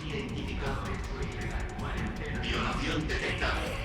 Identificado. Violación detectada.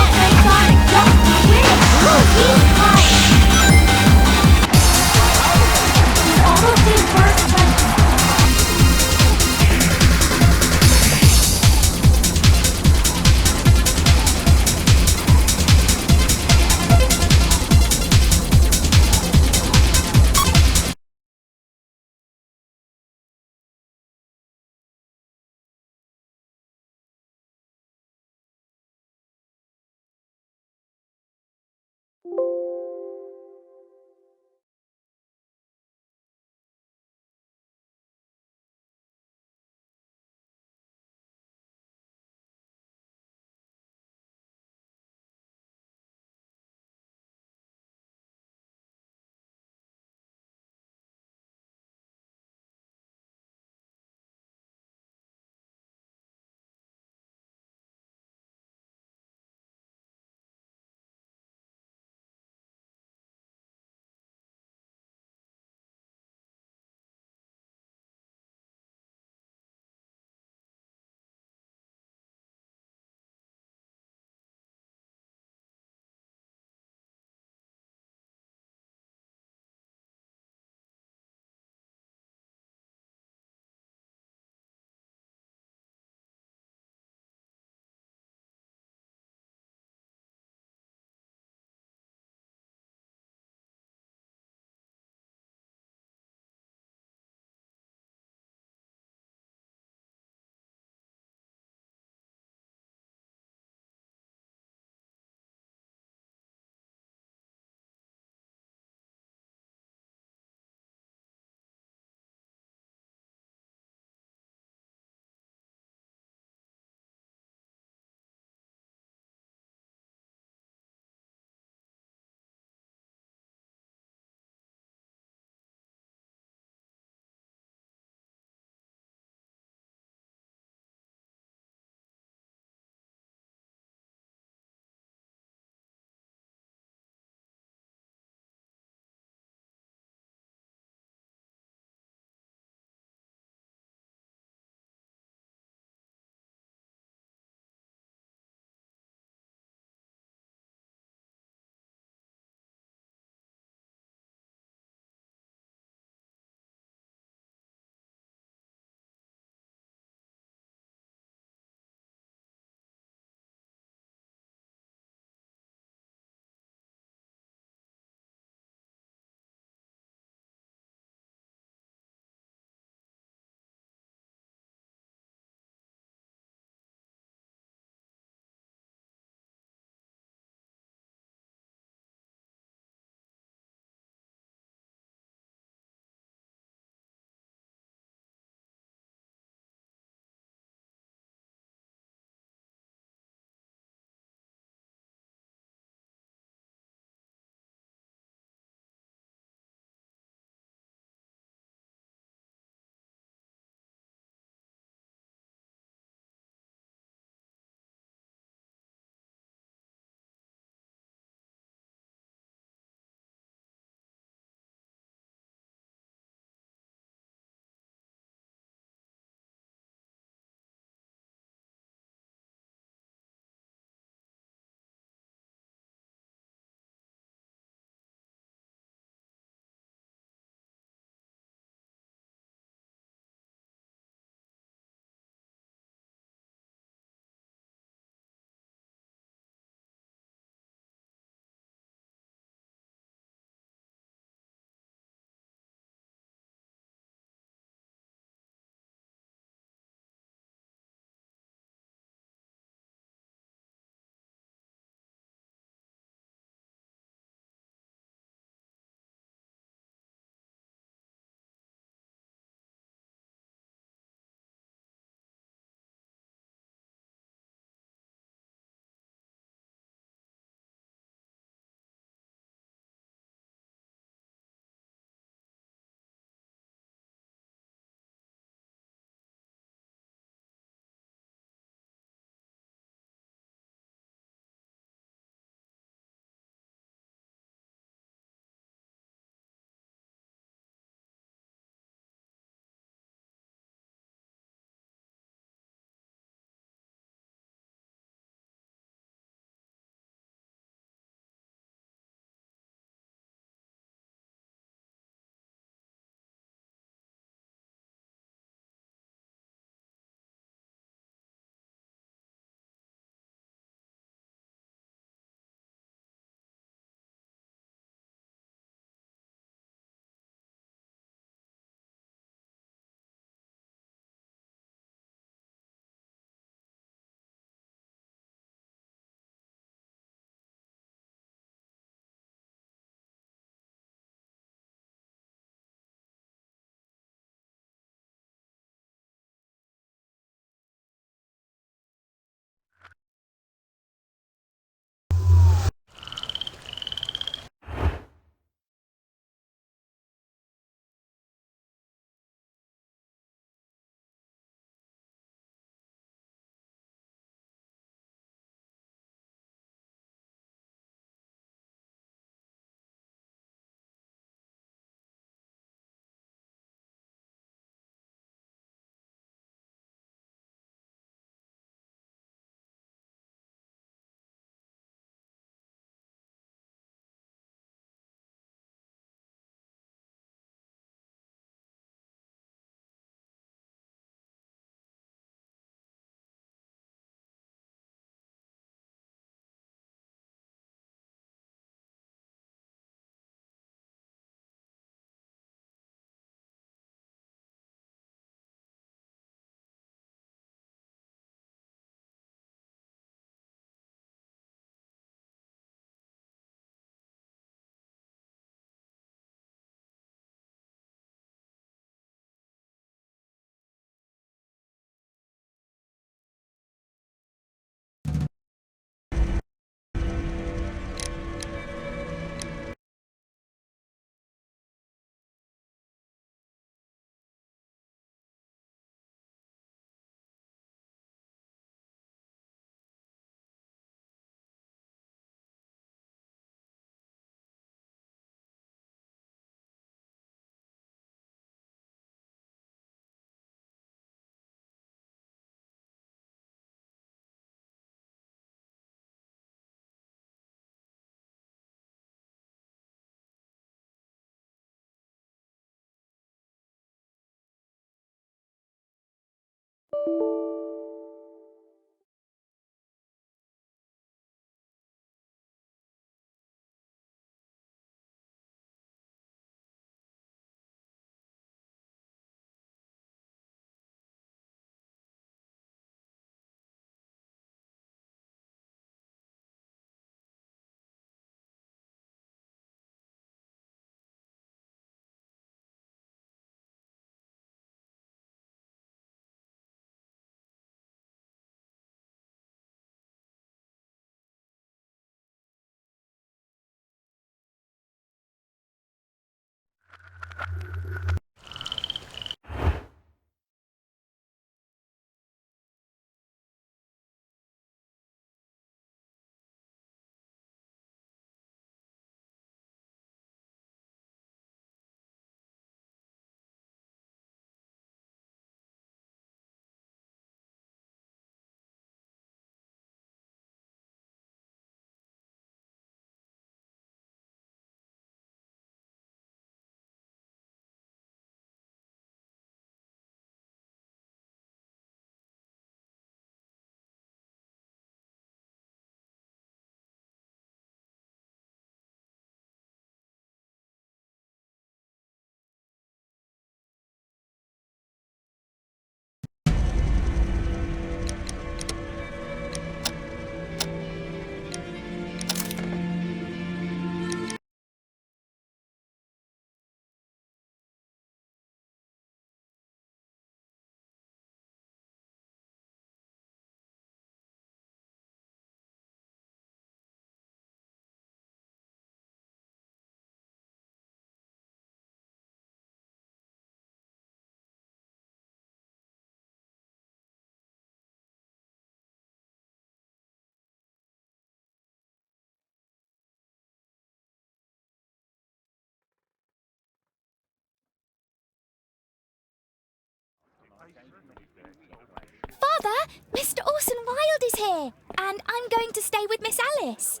Father, Mr. Orson Wilde is here, and I'm going to stay with Miss Alice.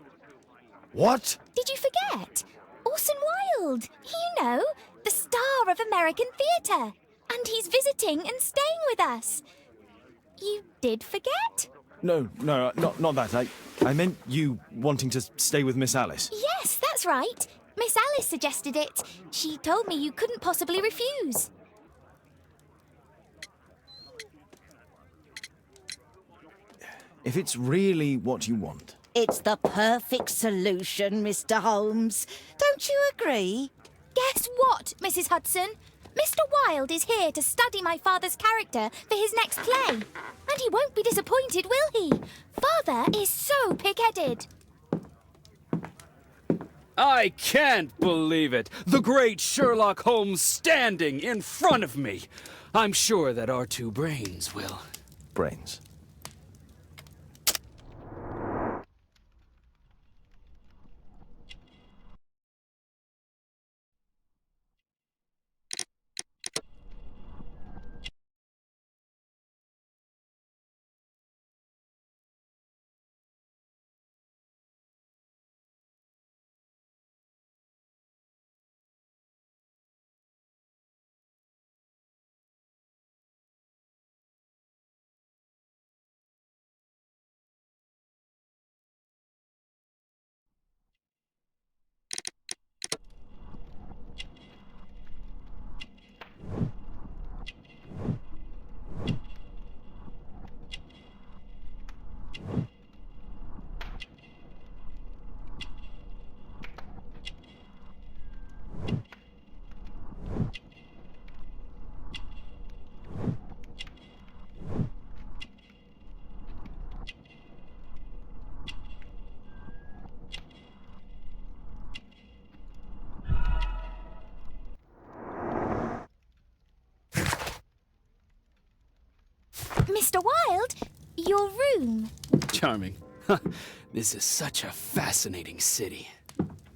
What? Did you forget? Orson Wilde, you know, the star of American theatre. And he's visiting and staying with us. You did forget? No, not that. I meant you wanting to stay with Miss Alice. Yes, that's right. Miss Alice suggested it. She told me you couldn't possibly refuse. If it's really what you want. It's the perfect solution, Mr. Holmes. Don't you agree? Guess what, Mrs. Hudson? Mr. Wilde is here to study my father's character for his next play. And he won't be disappointed, will he? Father is so pig-headed. I can't believe it! The great Sherlock Holmes standing in front of me! I'm sure that our two brains will... Brains. Mr. Wilde, your room. Charming. This is such a fascinating city.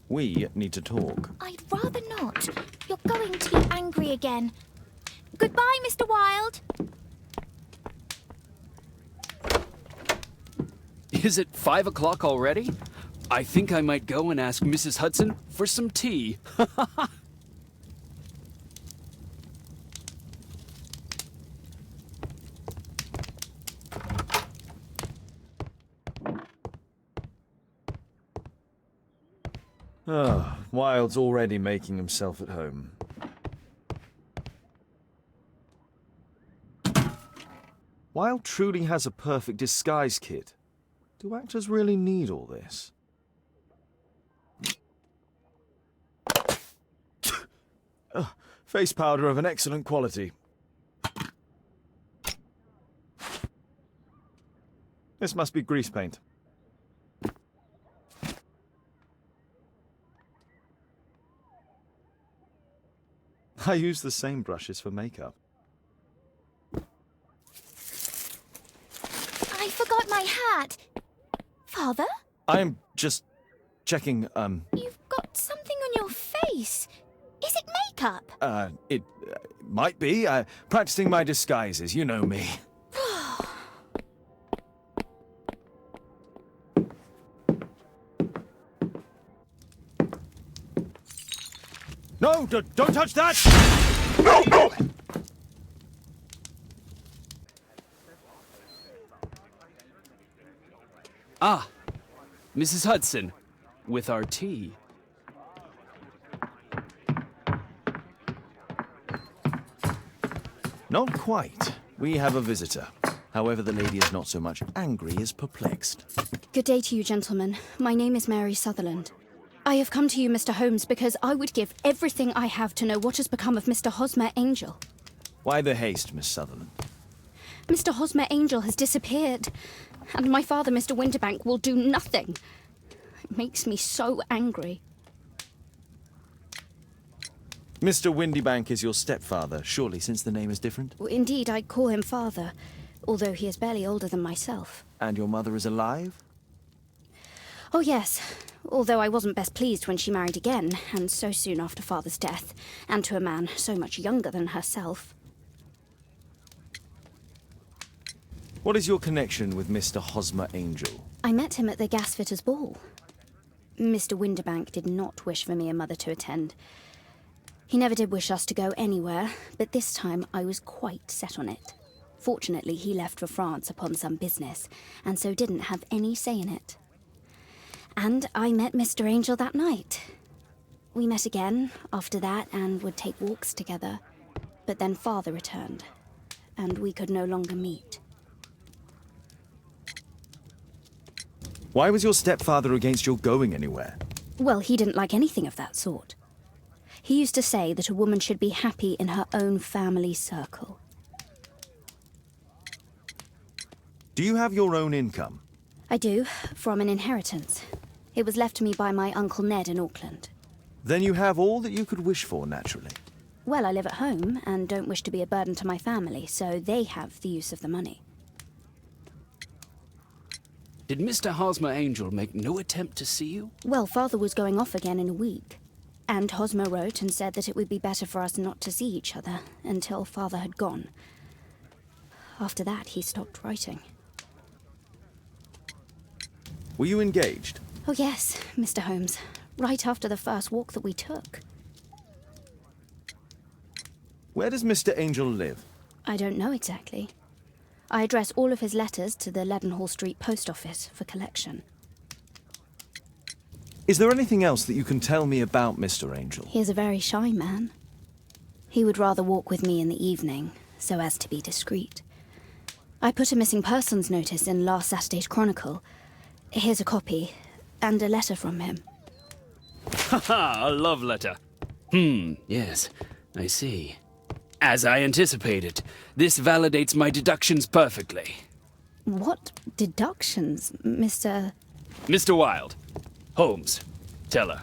We need to talk. I'd rather not. You're going to be angry again. Goodbye, Mr. Wilde. Is it 5 o'clock already? I think I might go and ask Mrs. Hudson for some tea. Oh, Wilde's already making himself at home. Wilde truly has a perfect disguise kit. Do actors really need all this? Face powder of an excellent quality. This must be grease paint. I use the same brushes for makeup. I forgot my hat. Father? I'm just checking, You've got something on your face. Is it makeup? It might be. Practicing my disguises, you know me. No, don't touch that! No, no! Ah, Mrs. Hudson, with our tea. Not quite. We have a visitor. However, the lady is not so much angry as perplexed. Good day to you, gentlemen. My name is Mary Sutherland. I have come to you, Mr. Holmes, because I would give everything I have to know what has become of Mr. Hosmer Angel. Why the haste, Miss Sutherland? Mr. Hosmer Angel has disappeared, and my father, Mr. Winterbank, will do nothing. It makes me so angry. Mr. Windybank is your stepfather, surely, since the name is different? Indeed, I call him father, although he is barely older than myself. And your mother is alive? Oh, yes, although I wasn't best pleased when she married again, and so soon after father's death, and to a man so much younger than herself. What is your connection with Mr. Hosmer Angel? I met him at the gasfitters' ball. Mr. Winterbank did not wish for me and Mother to attend. He never did wish us to go anywhere, but this time I was quite set on it. Fortunately, he left for France upon some business, and so didn't have any say in it. And I met Mr. Angel that night. We met again after that and would take walks together. But then Father returned, and we could no longer meet. Why was your stepfather against your going anywhere? Well, he didn't like anything of that sort. He used to say that a woman should be happy in her own family circle. Do you have your own income? I do, from an inheritance. It was left to me by my Uncle Ned in Auckland. Then you have all that you could wish for, naturally. Well, I live at home and don't wish to be a burden to my family, so they have the use of the money. Did Mr. Hosmer Angel make no attempt to see you? Well, Father was going off again in a week. And Hosmer wrote and said that it would be better for us not to see each other until Father had gone. After that, he stopped writing. Were you engaged? Oh yes, Mr. Holmes. Right after the first walk that we took. Where does Mr. Angel live? I don't know exactly. I address all of his letters to the Leadenhall Street Post Office for collection. Is there anything else that you can tell me about Mr. Angel? He is a very shy man. He would rather walk with me in the evening, so as to be discreet. I put a missing persons notice in last Saturday's Chronicle. Here's a copy, and a letter from him. Haha, a love letter. Yes, I see. As I anticipated, this validates my deductions perfectly. What deductions, Mr. Mr. Wilde. Holmes, tell her.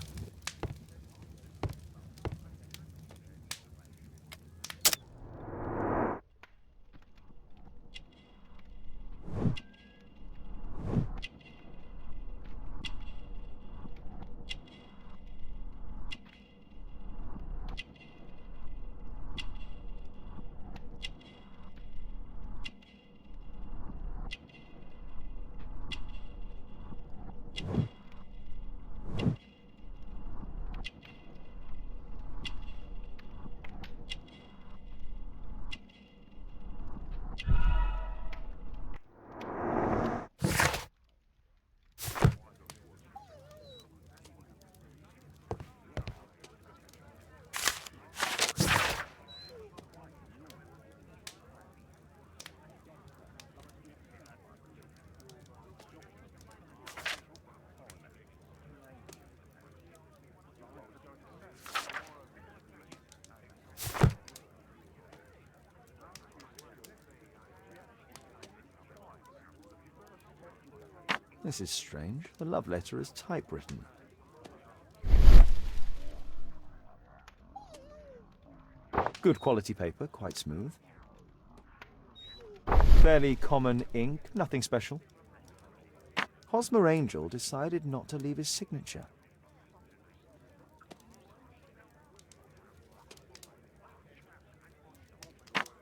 This is strange. The love letter is typewritten. Good quality paper, quite smooth. Fairly common ink, nothing special. Hosmer Angel decided not to leave his signature.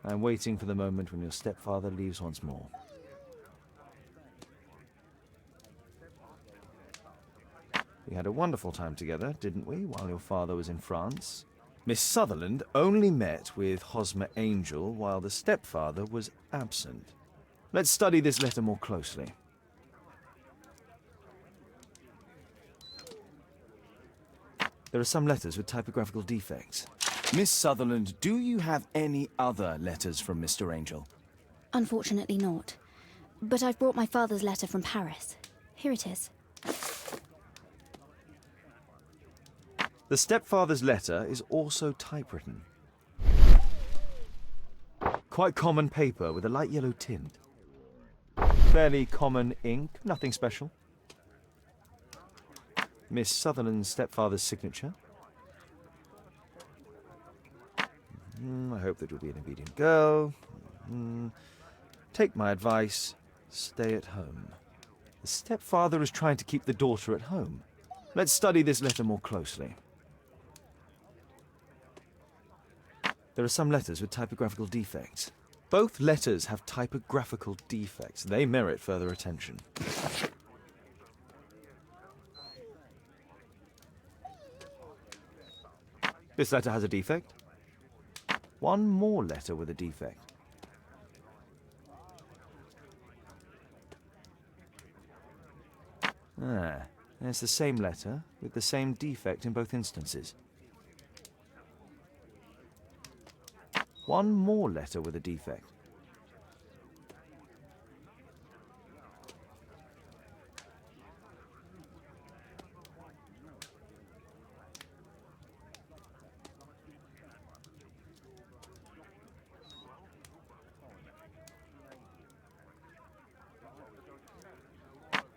I'm waiting for the moment when your stepfather leaves once more. We had a wonderful time together, didn't we, while your father was in France? Miss Sutherland only met with Hosmer Angel while the stepfather was absent. Let's study this letter more closely. There are some letters with typographical defects. Miss Sutherland, do you have any other letters from Mr. Angel? Unfortunately not. But I've brought my father's letter from Paris. Here it is. The stepfather's letter is also typewritten. Quite common paper with a light yellow tint. Fairly common ink, nothing special. Miss Sutherland's stepfather's signature. I hope that you'll be an obedient girl. Take my advice, stay at home. The stepfather is trying to keep the daughter at home. Let's study this letter more closely. There are some letters with typographical defects. Both letters have typographical defects. They merit further attention. This letter has a defect. One more letter with a defect. There's the same letter with the same defect in both instances. One more letter with a defect.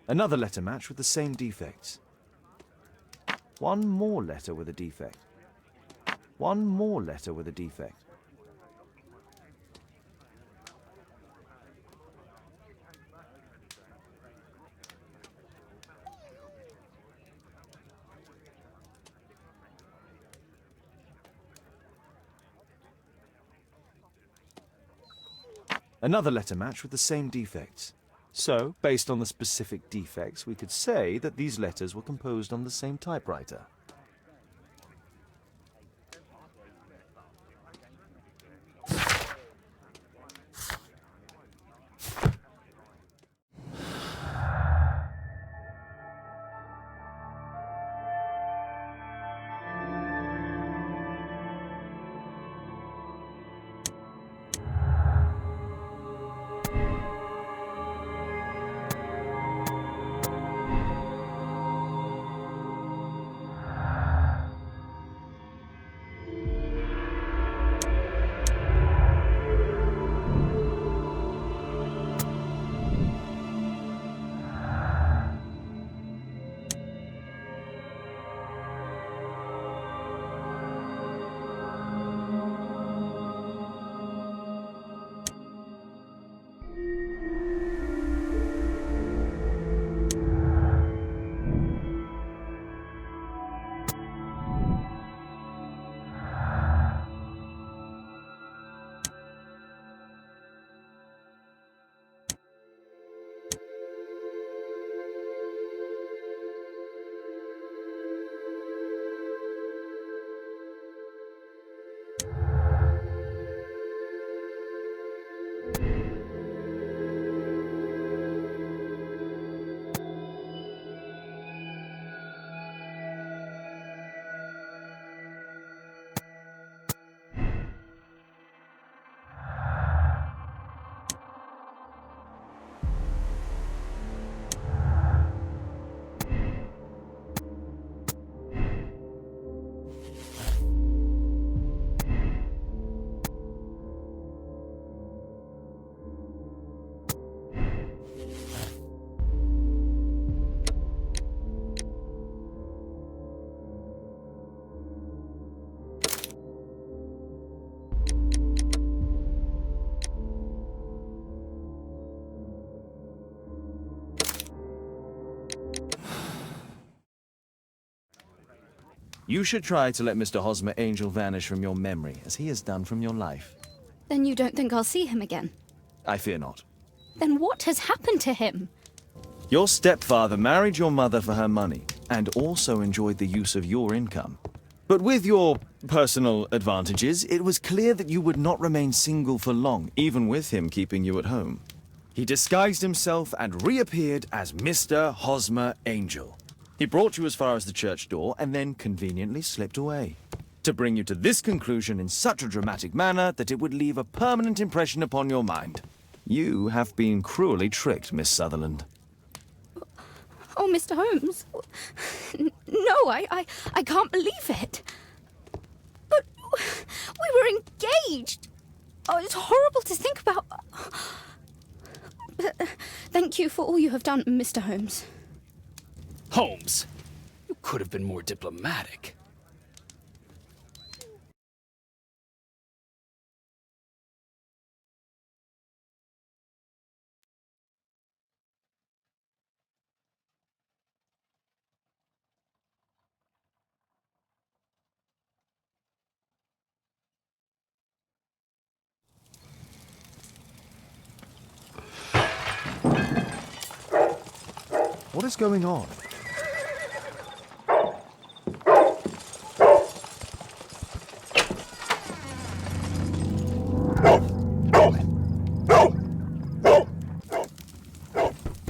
Another letter match with the same defects. One more letter with a defect. One more letter with a defect. Another letter match with the same defects. So, based on the specific defects, we could say that these letters were composed on the same typewriter. You should try to let Mr. Hosmer Angel vanish from your memory, as he has done from your life. Then you don't think I'll see him again? I fear not. Then what has happened to him? Your stepfather married your mother for her money, and also enjoyed the use of your income. But with your personal advantages, it was clear that you would not remain single for long, even with him keeping you at home. He disguised himself and reappeared as Mr. Hosmer Angel. He brought you as far as the church door and then conveniently slipped away, to bring you to this conclusion in such a dramatic manner that it would leave a permanent impression upon your mind. You have been cruelly tricked, Miss Sutherland. Oh, Mr. Holmes. No, I can't believe it. But we were engaged. Oh, it's horrible to think about. But thank you for all you have done, Mr. Holmes. Holmes, you could have been more diplomatic. What is going on?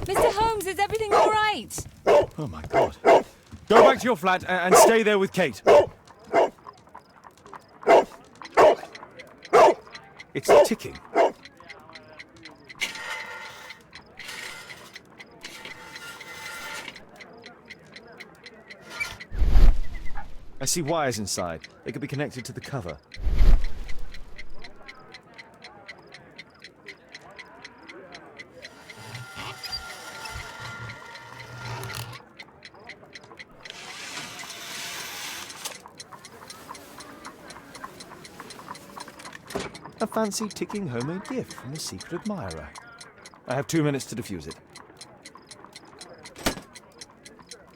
Mr. Holmes, is everything all right? Oh my God. Go back to your flat and stay there with Kate. It's ticking. I see wires inside. They could be connected to the cover. A fancy ticking homemade gift from a secret admirer. I have 2 minutes to defuse it.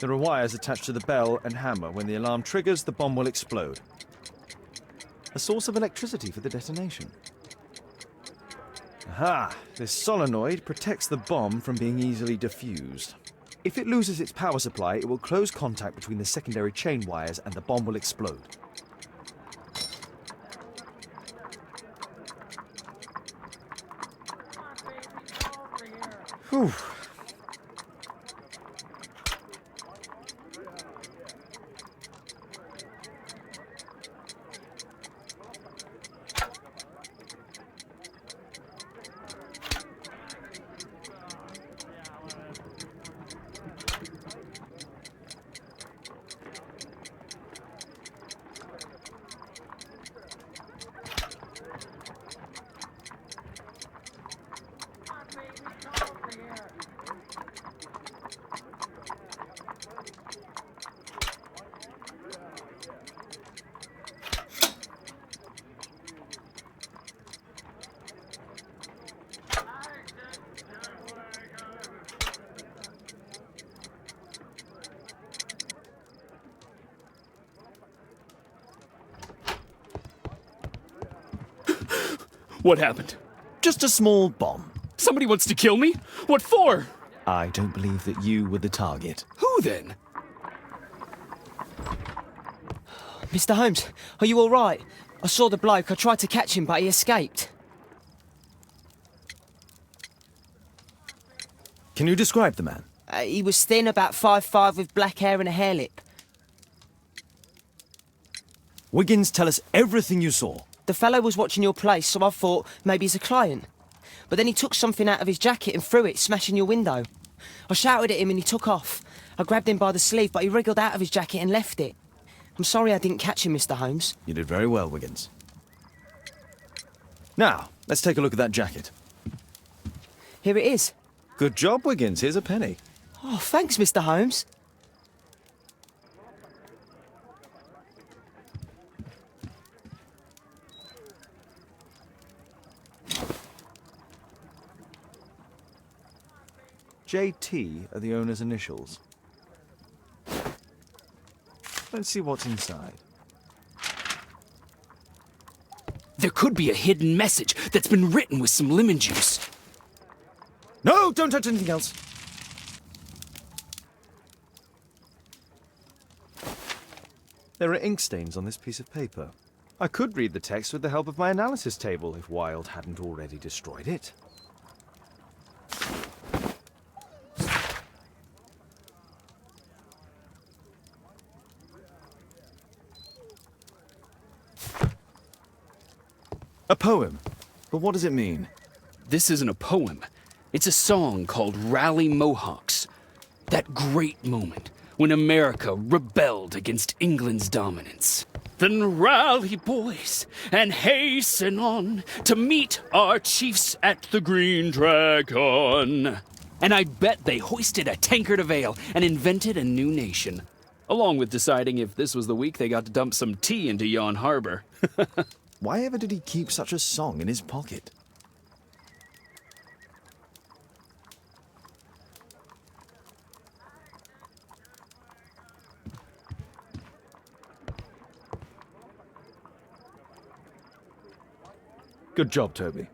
There are wires attached to the bell and hammer. When the alarm triggers, the bomb will explode. A source of electricity for the detonation. Aha! This solenoid protects the bomb from being easily diffused. If it loses its power supply, it will close contact between the secondary chain wires and the bomb will explode. Whew. What happened? Just a small bomb. Somebody wants to kill me? What for? I don't believe that you were the target. Who then? Mr. Holmes, are you all right? I saw the bloke. I tried to catch him, but he escaped. Can you describe the man? He was thin, about 5'5", with black hair and a hair lip. Wiggins, tell us everything you saw. The fellow was watching your place, so I thought maybe he's a client. But then he took something out of his jacket and threw it, smashing your window. I shouted at him and he took off. I grabbed him by the sleeve, but he wriggled out of his jacket and left it. I'm sorry I didn't catch him, Mr. Holmes. You did very well, Wiggins. Now, let's take a look at that jacket. Here it is. Good job, Wiggins. Here's a penny. Oh, thanks, Mr. Holmes. JT are the owner's initials. Let's see what's inside. There could be a hidden message that's been written with some lemon juice. No, don't touch anything else. There are ink stains on this piece of paper. I could read the text with the help of my analysis table if Wilde hadn't already destroyed it. A poem. But what does it mean? This isn't a poem. It's a song called Rally Mohawks. That great moment when America rebelled against England's dominance. Then rally, boys, and hasten on to meet our chiefs at the Green Dragon. And I bet they hoisted a tankard of ale and invented a new nation. Along with deciding if this was the week they got to dump some tea into Yon Harbor. Why ever did he keep such a song in his pocket? Good job, Toby.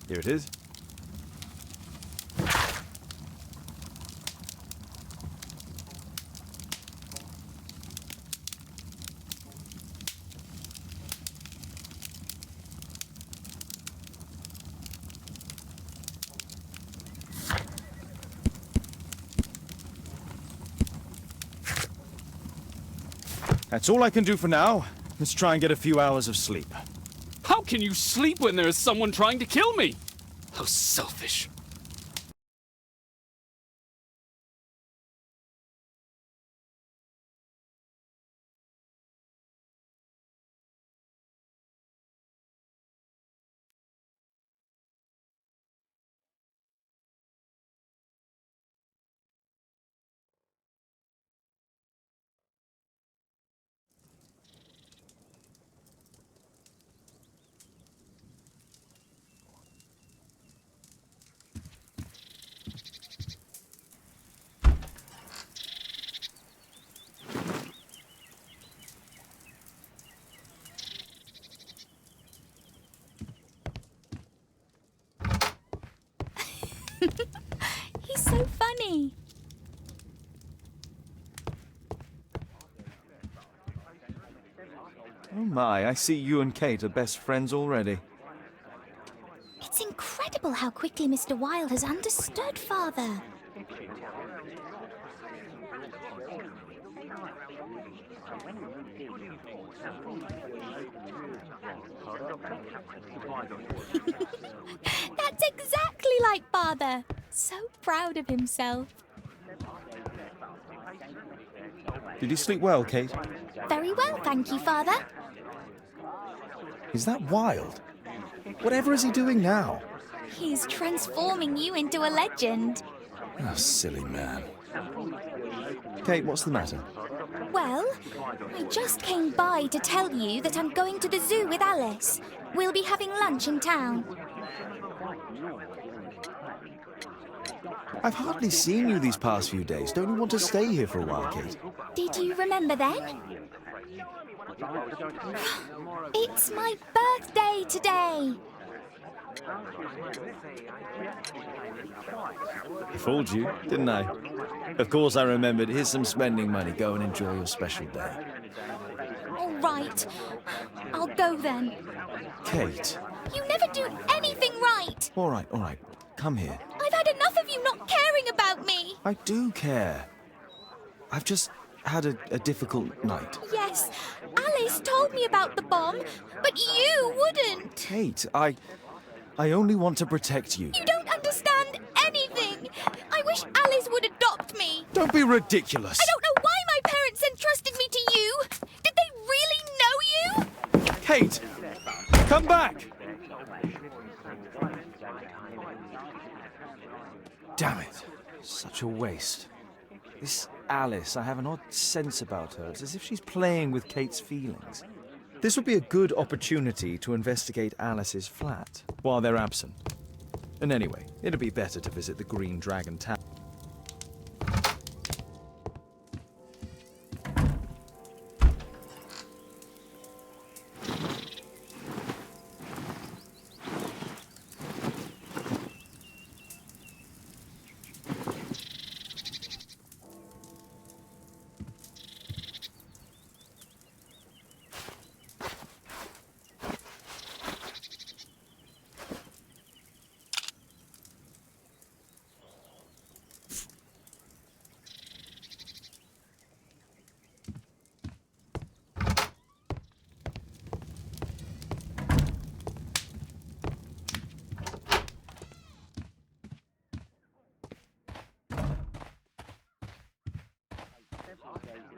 Here it is. That's all I can do for now. Let's try and get a few hours of sleep. How can you sleep when there is someone trying to kill me? How selfish. He's so funny. Oh my, I see you and Kate are best friends already. It's incredible how quickly Mr. Wilde has understood, Father. That's exactly like Father. So proud of himself. Did you sleep well, Kate? Very well, thank you, Father. Is that Wilde? Whatever is he doing now? He's transforming you into a legend. Oh, silly man. Kate, what's the matter? Well, I just came by to tell you that I'm going to the zoo with Alice. We'll be having lunch in town. I've hardly seen you these past few days. Don't you want to stay here for a while, Kate? Did you remember then? It's my birthday today. I fooled you, didn't I? Of course I remembered. Here's some spending money. Go and enjoy your special day. All right. I'll go then. Kate. You never do anything right. All right. Come here. I've had enough of you not caring about me. I do care. I've just had a difficult night. Yes, Alice told me about the bomb, but you wouldn't. Kate, I only want to protect you. You don't understand anything. I wish Alice would adopt me. Don't be ridiculous. I don't know why my parents entrusted me to you. Did they really know you? Kate, come back! Damn it. Such a waste. This Alice, I have an odd sense about her. It's as if she's playing with Kate's feelings. This would be a good opportunity to investigate Alice's flat while they're absent. And anyway, it'd be better to visit the Green Dragon Tower.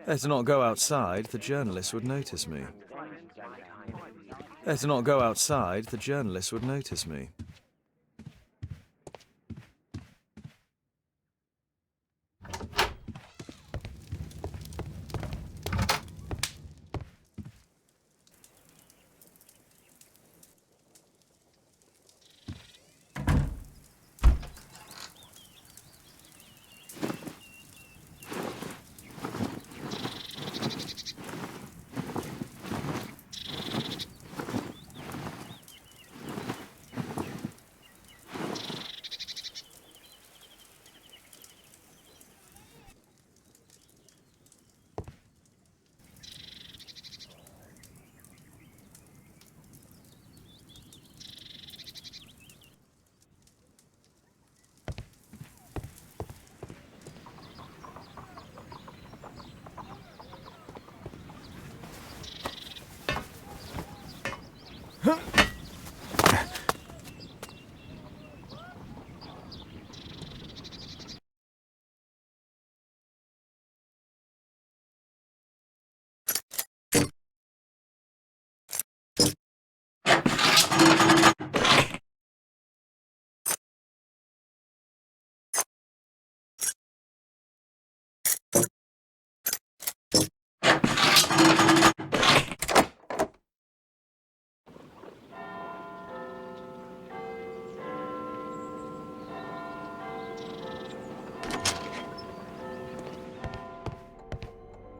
Better not go outside, the journalist would notice me. Better not go outside, the journalist would notice me.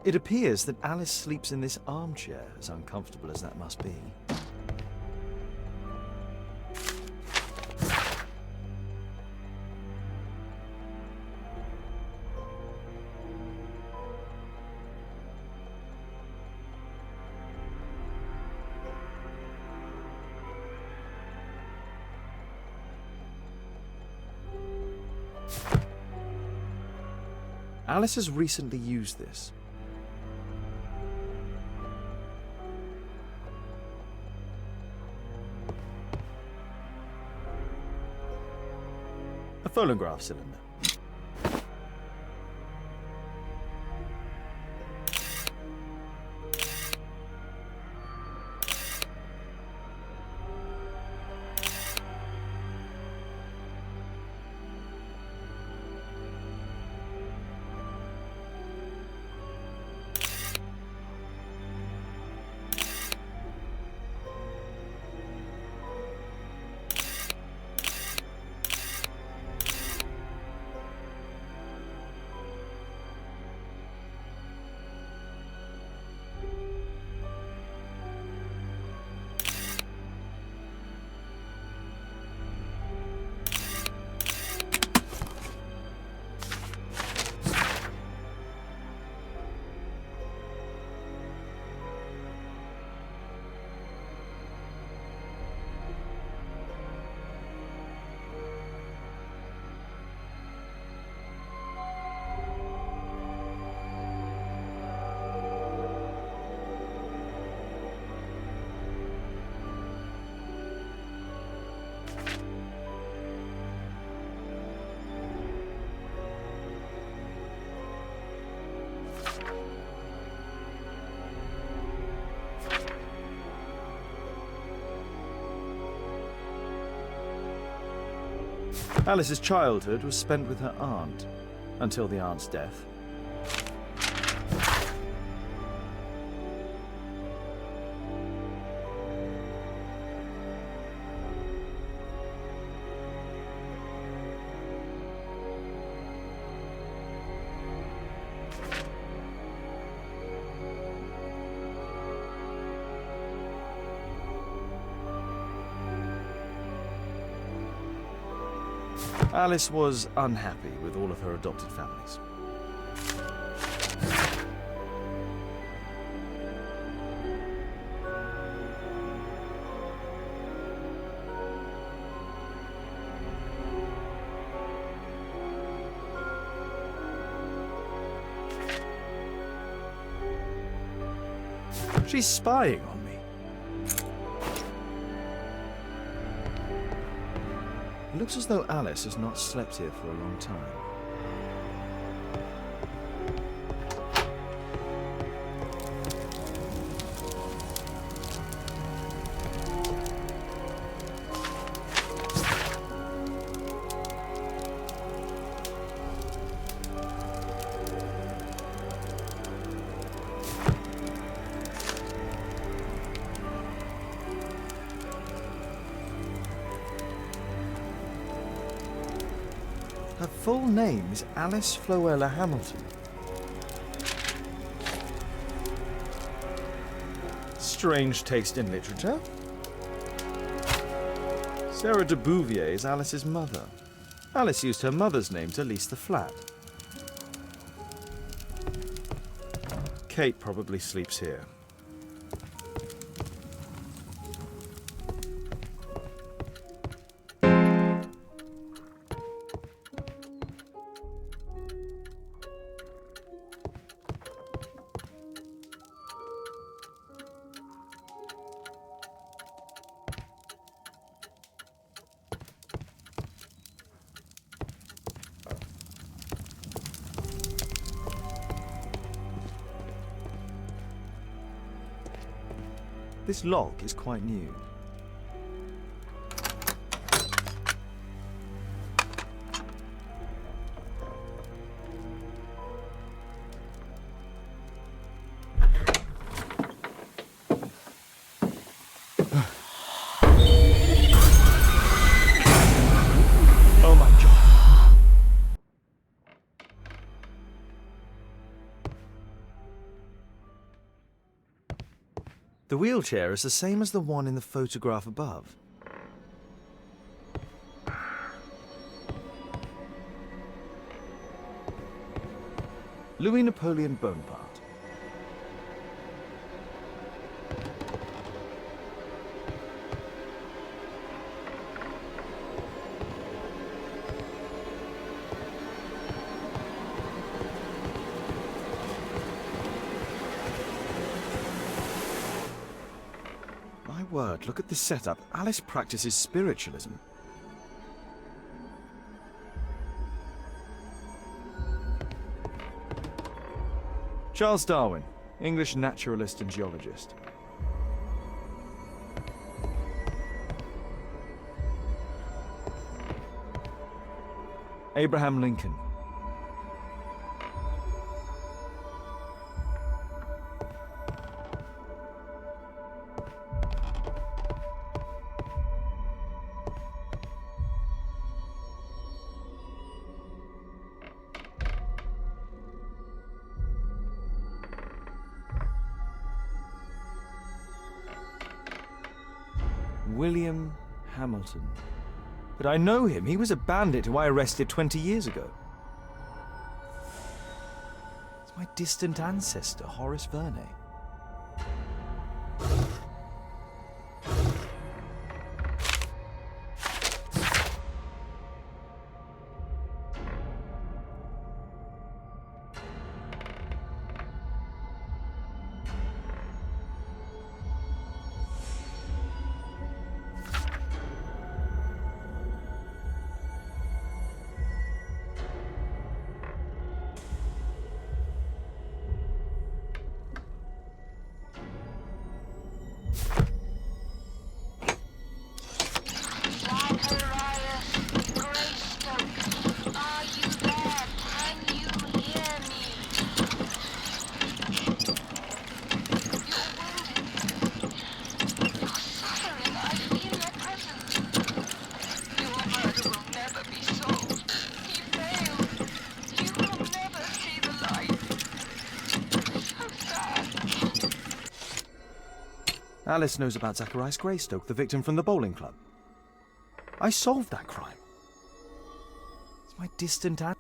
It appears that Alice sleeps in this armchair, as uncomfortable as that must be. Alice has recently used this. A phonograph cylinder. Alice's childhood was spent with her aunt, until the aunt's death. Alice was unhappy with all of her adopted families. She's spying on me. It looks as though Alice has not slept here for a long time. Her full name is Alice Floella Hamilton. Strange taste in literature. Sarah de Bouvier is Alice's mother. Alice used her mother's name to lease the flat. Kate probably sleeps here. This lock is quite new. Oh my God. The wheelchair is the same as the one in the photograph above. Louis Napoleon Bonaparte. My word, look at this setup. Alice practices spiritualism. Charles Darwin, English naturalist and geologist. Abraham Lincoln. William Hamilton. But I know him. He was a bandit who I arrested 20 years ago. It's my distant ancestor, Horace Verney. Alice knows about Zacharias Greystoke, the victim from the bowling club. I solved that crime. It's my distant aunt.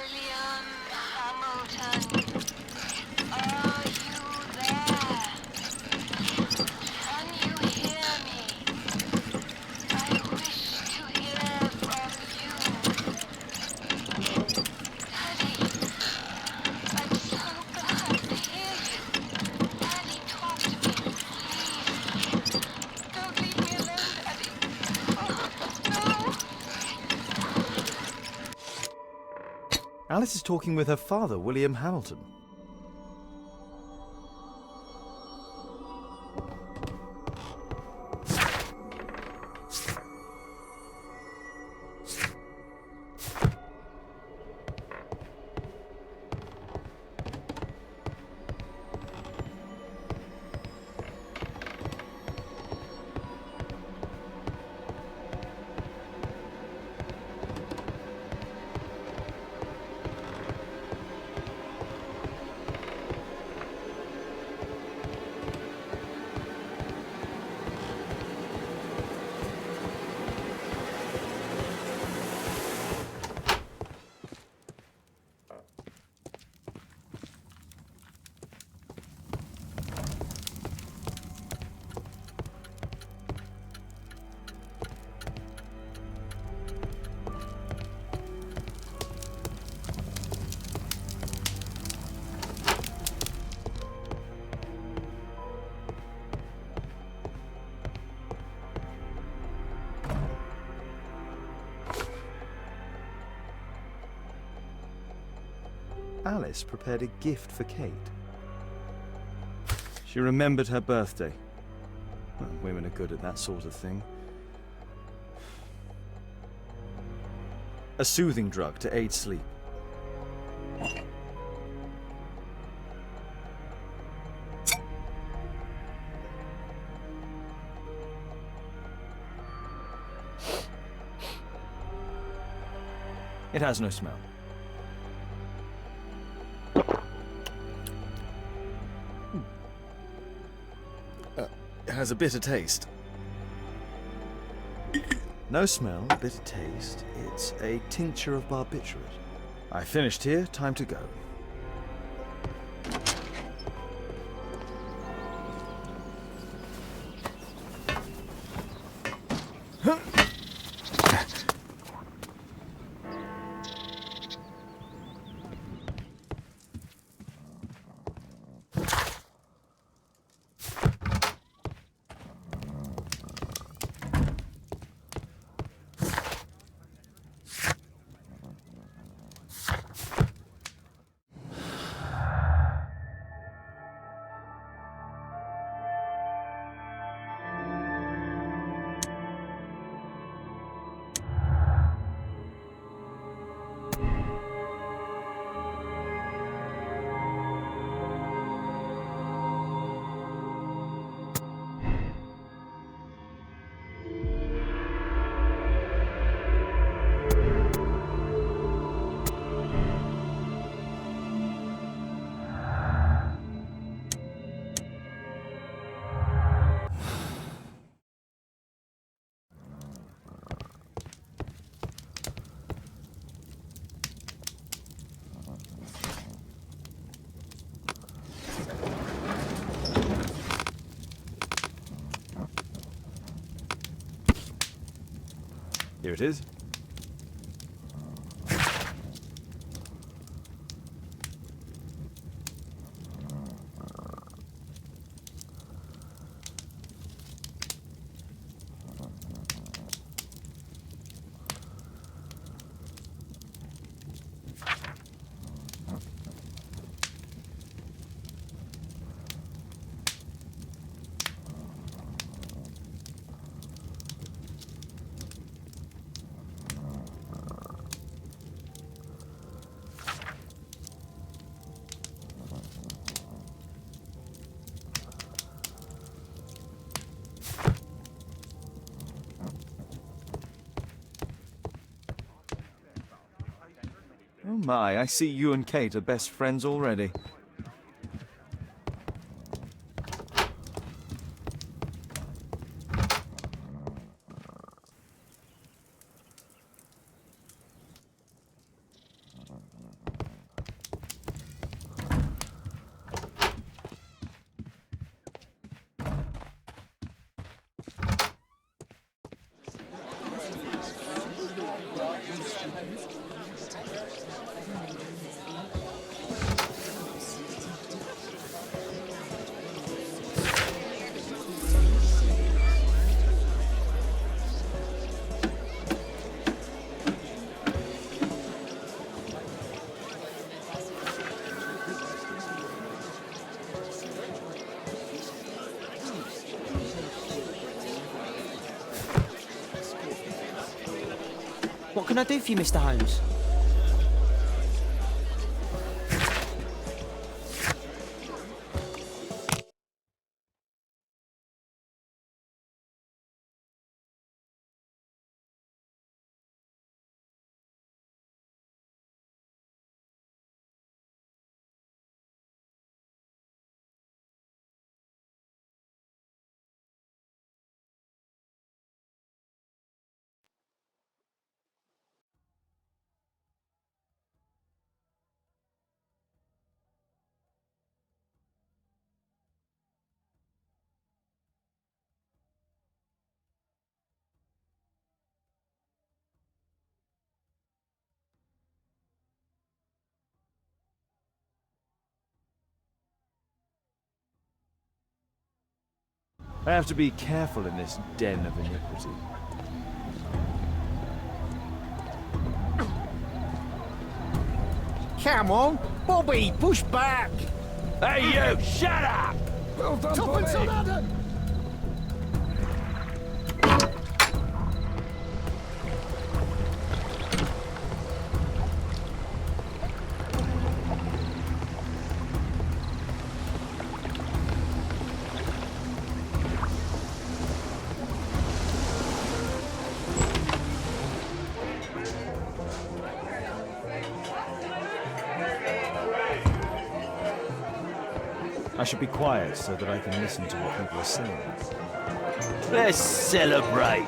William Hamilton, are you there? Can you hear me? I wish to hear from you. Daddy, I'm so glad to hear you. Daddy, talk to me, please. Don't leave me alone, Daddy. Oh, no. Alice is talking with her father, William Hamilton. Alice prepared a gift for Kate. She remembered her birthday. Well, women are good at that sort of thing. A soothing drug to aid sleep. It has no smell. It has a bitter taste. No smell, bitter taste. It's a tincture of barbiturate. I finished here, time to go. Here it is. My, I see you and Kate are best friends already. What can I do for you, Mr. Holmes? I have to be careful in this den of iniquity. Come on, Bobby, push back! Hey, you! Shut up! Well done, Bobby! I should be quiet so that I can listen to what people are saying. Let's celebrate!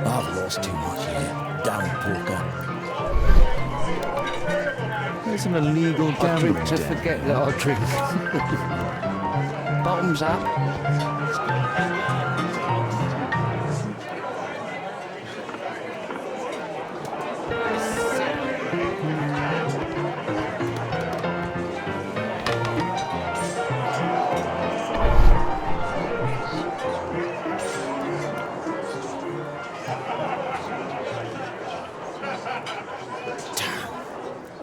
I've lost too much here. Damn poker. There's an illegal I gambling drink to den. forget that I drink. Bottoms up.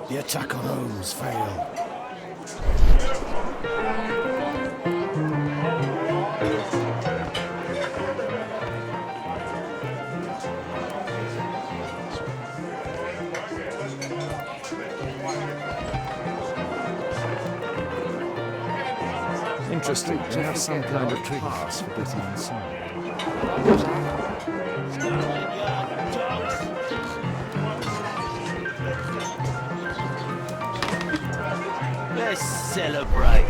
The attack on Holmes failed. Interesting. They have some kind of pass for getting inside. Let's celebrate!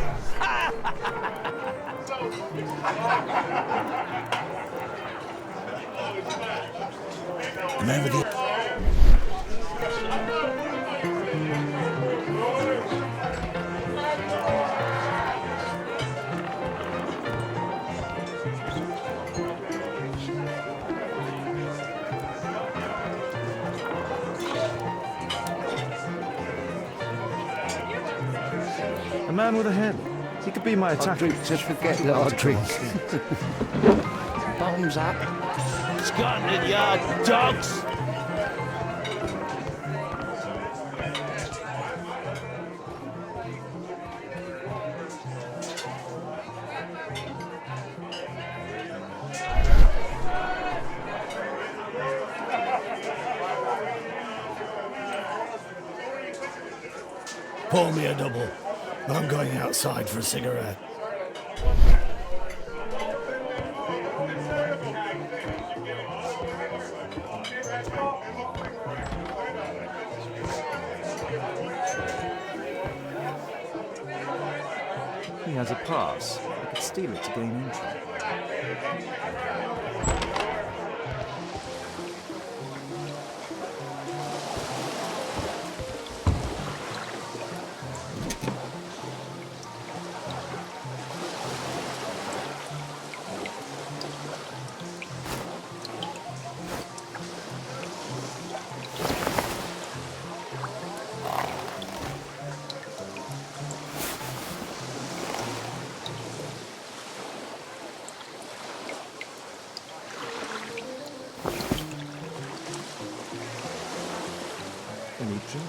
Remember the... A man with a head. He could be my I attacker. drink to forget that I drink. Bottoms up. Scotland Yard dogs! Pour me a double. I'm going outside for a cigarette. He has a pass. I could steal it to gain entry. Any job?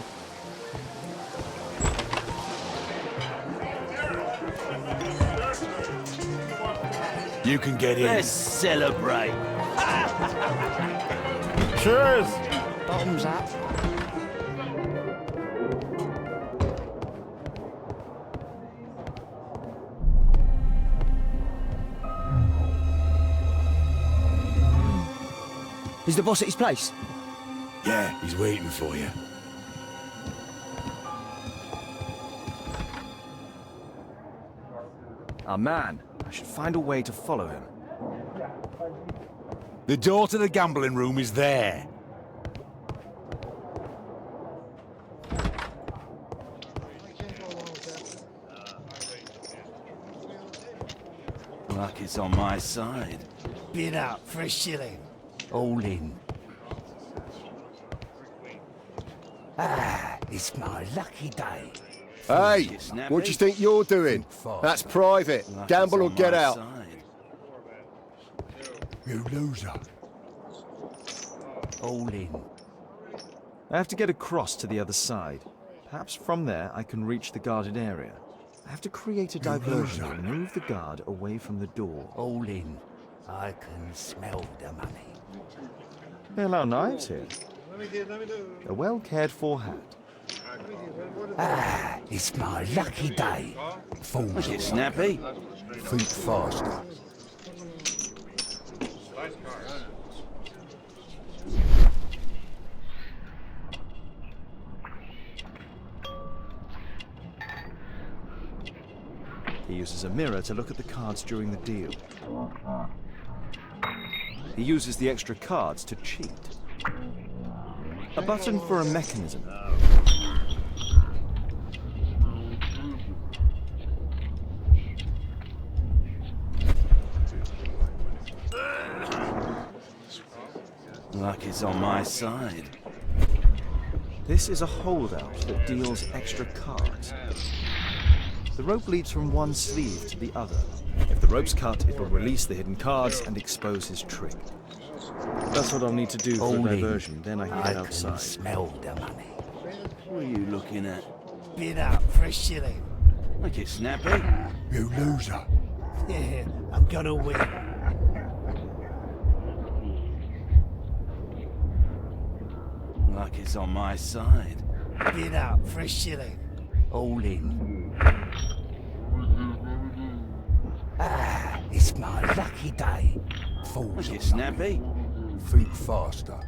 You can get in. Let's celebrate. Cheers! Bottoms up. Is the boss at his place? Yeah, he's waiting for you. Our man. I should find a way to follow him. The door to the gambling room is there. Luck is on my side. Bid up for a shilling. All in. It's my lucky day. Hey, what do you think you're doing? That's private. Luck Gamble is or on get my out. side. You loser. All in. I have to get across to the other side. Perhaps from there I can reach the guarded area. I have to create a diversion and move the guard away from the door. All in. I can smell the money. They allow knives here. A well cared for hat. It's my lucky day. Fools. Get snappy. Think faster. He uses a mirror to look at the cards during the deal. He uses the extra cards to cheat. A button for a mechanism. Luck is on my side. This is a holdout that deals extra cards. The rope leads from one sleeve to the other. If the rope's cut, it will release the hidden cards and expose his trick. That's what I'll need to do for a diversion, then I can get outside. Smell the money. What are you looking at? Bid up for a shilling. Make it snappy. You loser. Yeah, I'm gonna win. Luck is on my side. Bid up for a shilling. All in. It's my lucky day. Fools. Make it snappy. Think faster.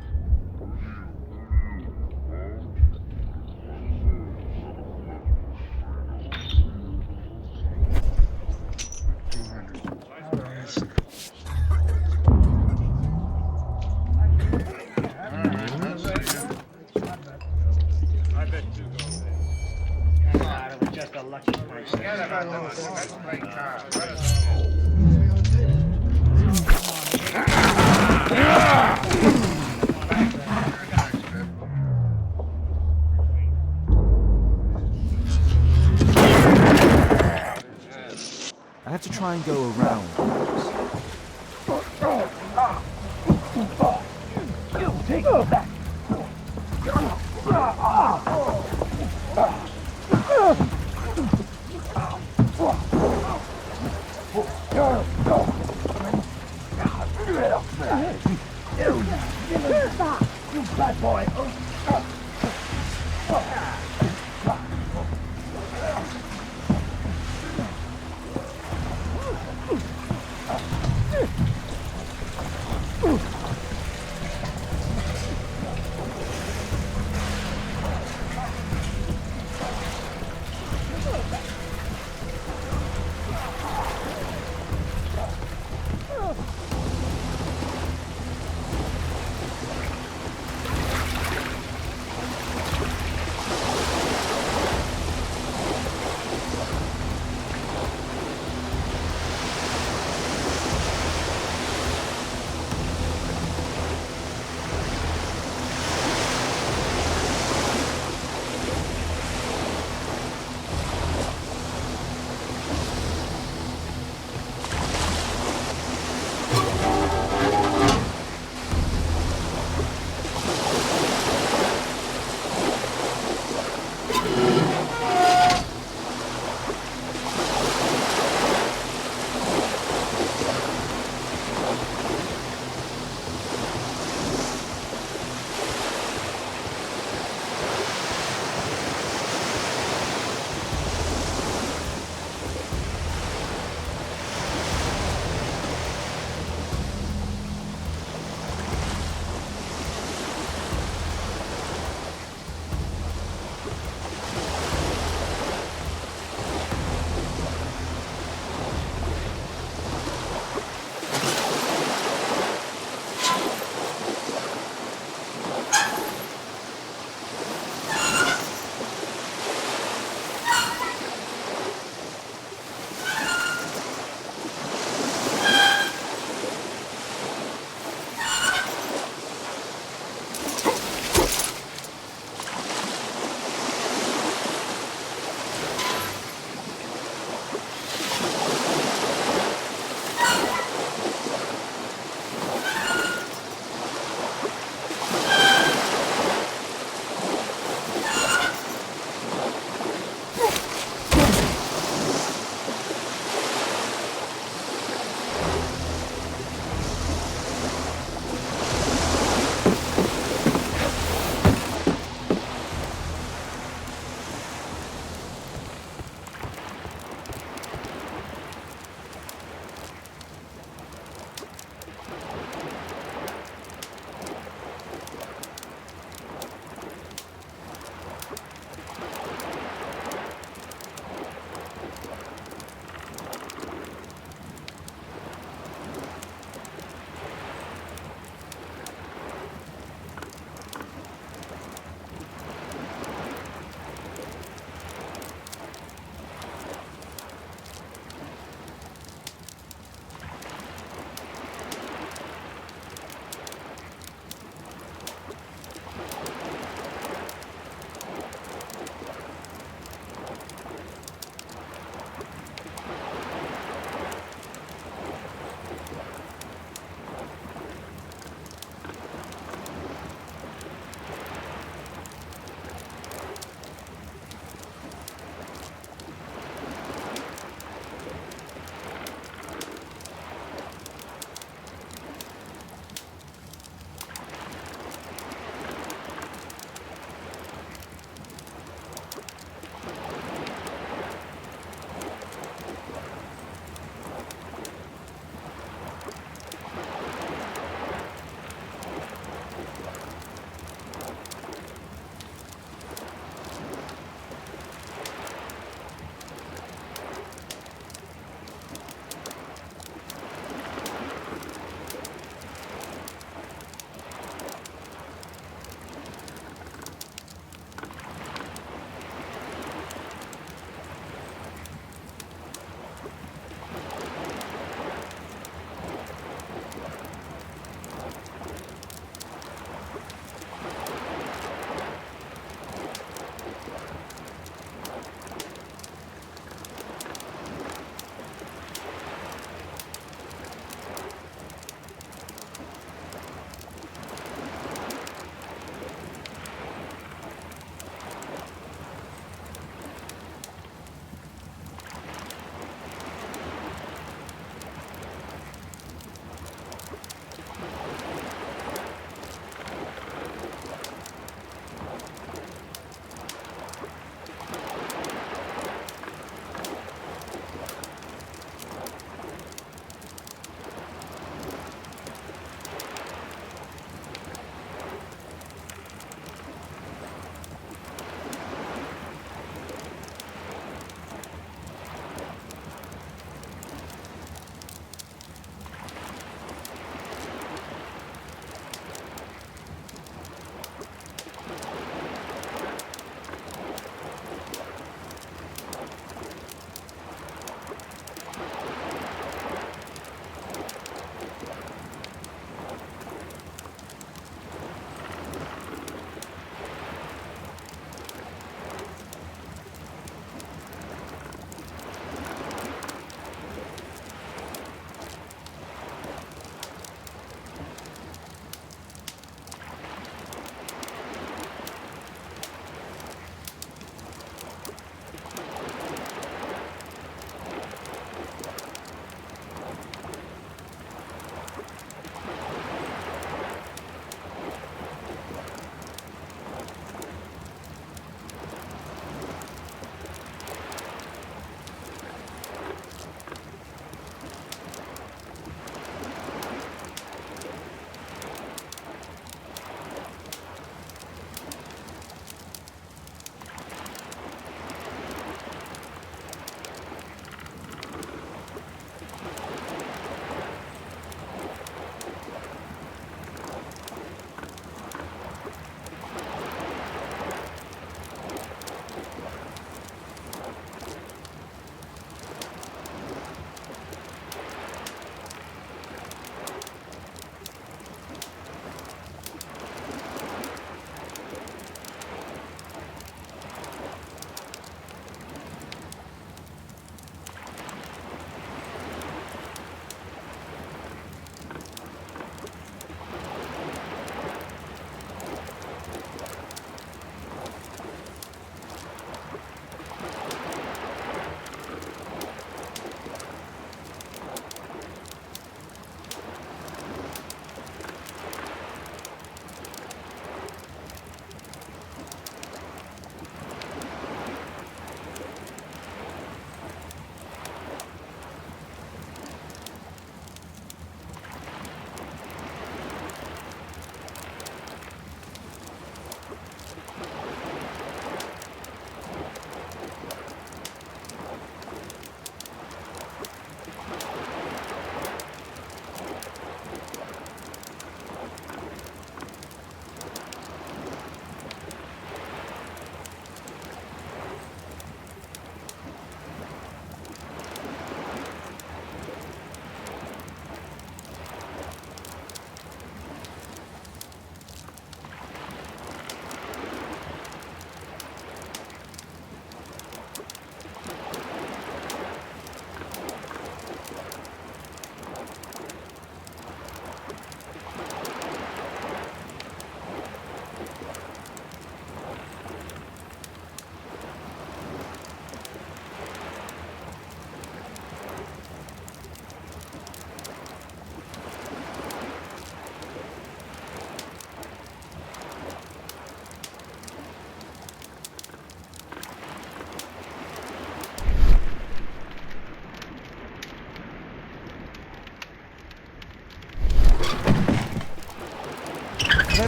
I have to try and go around.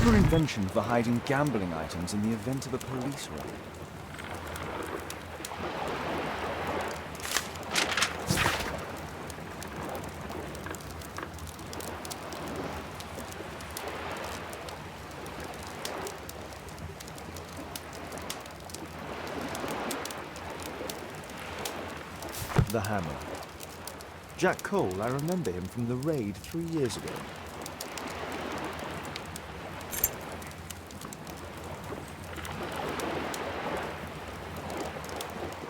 clever invention for hiding gambling items in the event of a police raid. The hammer. Jack Cole, I remember him from the raid 3 years ago.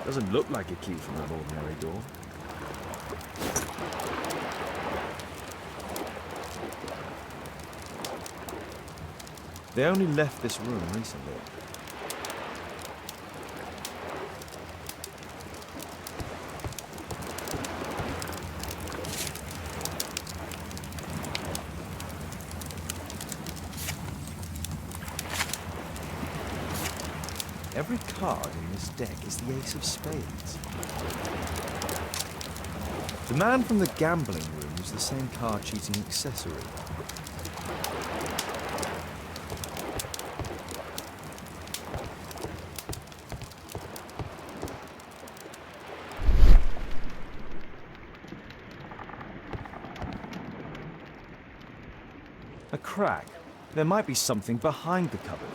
Doesn't look like a key from an ordinary door. They only left this room recently. Every card in this deck is the ace of spades. The man from the gambling room is the same card cheating accessory. A crack. There might be something behind the cupboard.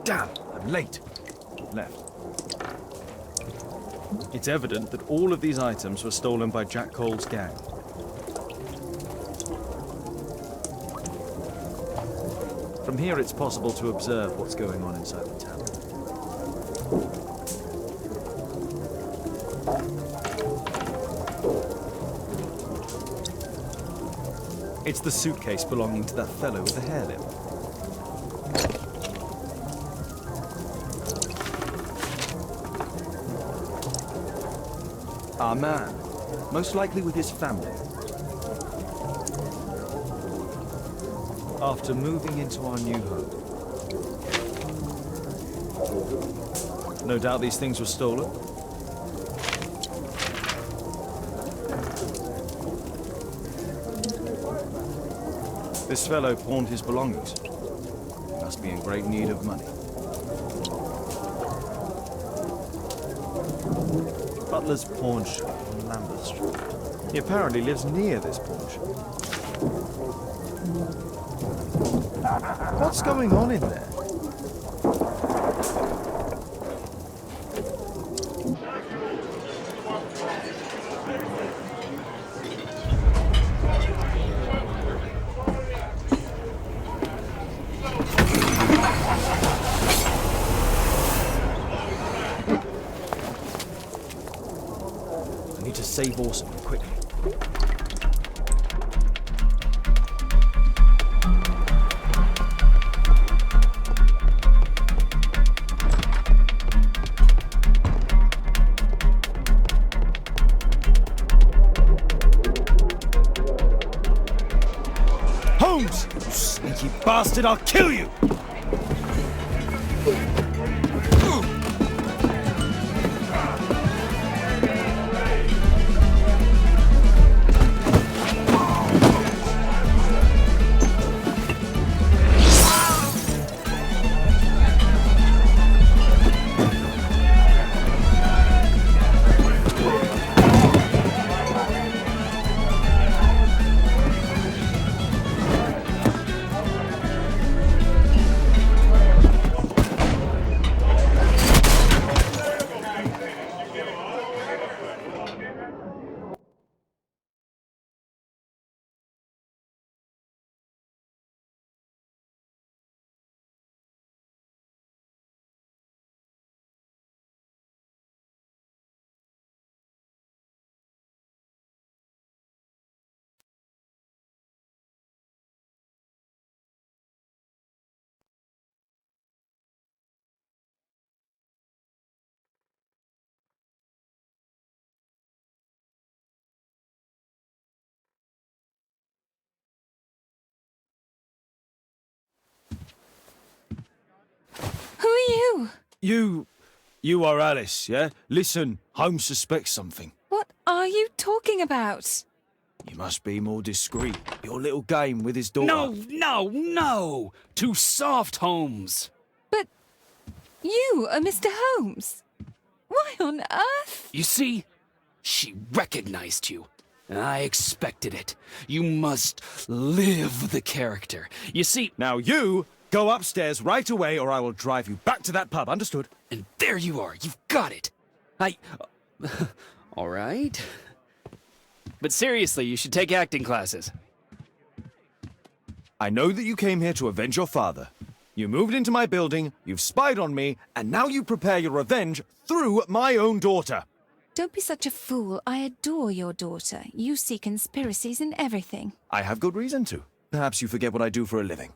Damn, I'm late. Left. It's evident that all of these items were stolen by Jack Cole's gang. From here, it's possible to observe what's going on inside the tavern. It's the suitcase belonging to that fellow with the hairlip. Our man, most likely with his family. After moving into our new home. No doubt these things were stolen. This fellow pawned his belongings. He must be in great need of money. Butler's pawn shop on Lambeth Street. He apparently lives near this pawn shop. What's going on in there? Save Orson quickly. Holmes! You sneaky bastard, I'll kill you! are you? You are Alice, yeah? Listen, Holmes suspects something. What are you talking about? You must be more discreet. Your little game with his daughter. No! Too soft, Holmes. But you are Mr. Holmes. Why on earth? You see, she recognized you. I expected it. You must live the character. You see... Now you go upstairs right away or I will drive you back to that pub, understood? And there you are, you've got it. All right. But seriously, you should take acting classes. I know that you came here to avenge your father. You moved into my building, you've spied on me, and now you prepare your revenge through my own daughter. Don't be such a fool. I adore your daughter. You see conspiracies in everything. I have good reason to. Perhaps you forget what I do for a living.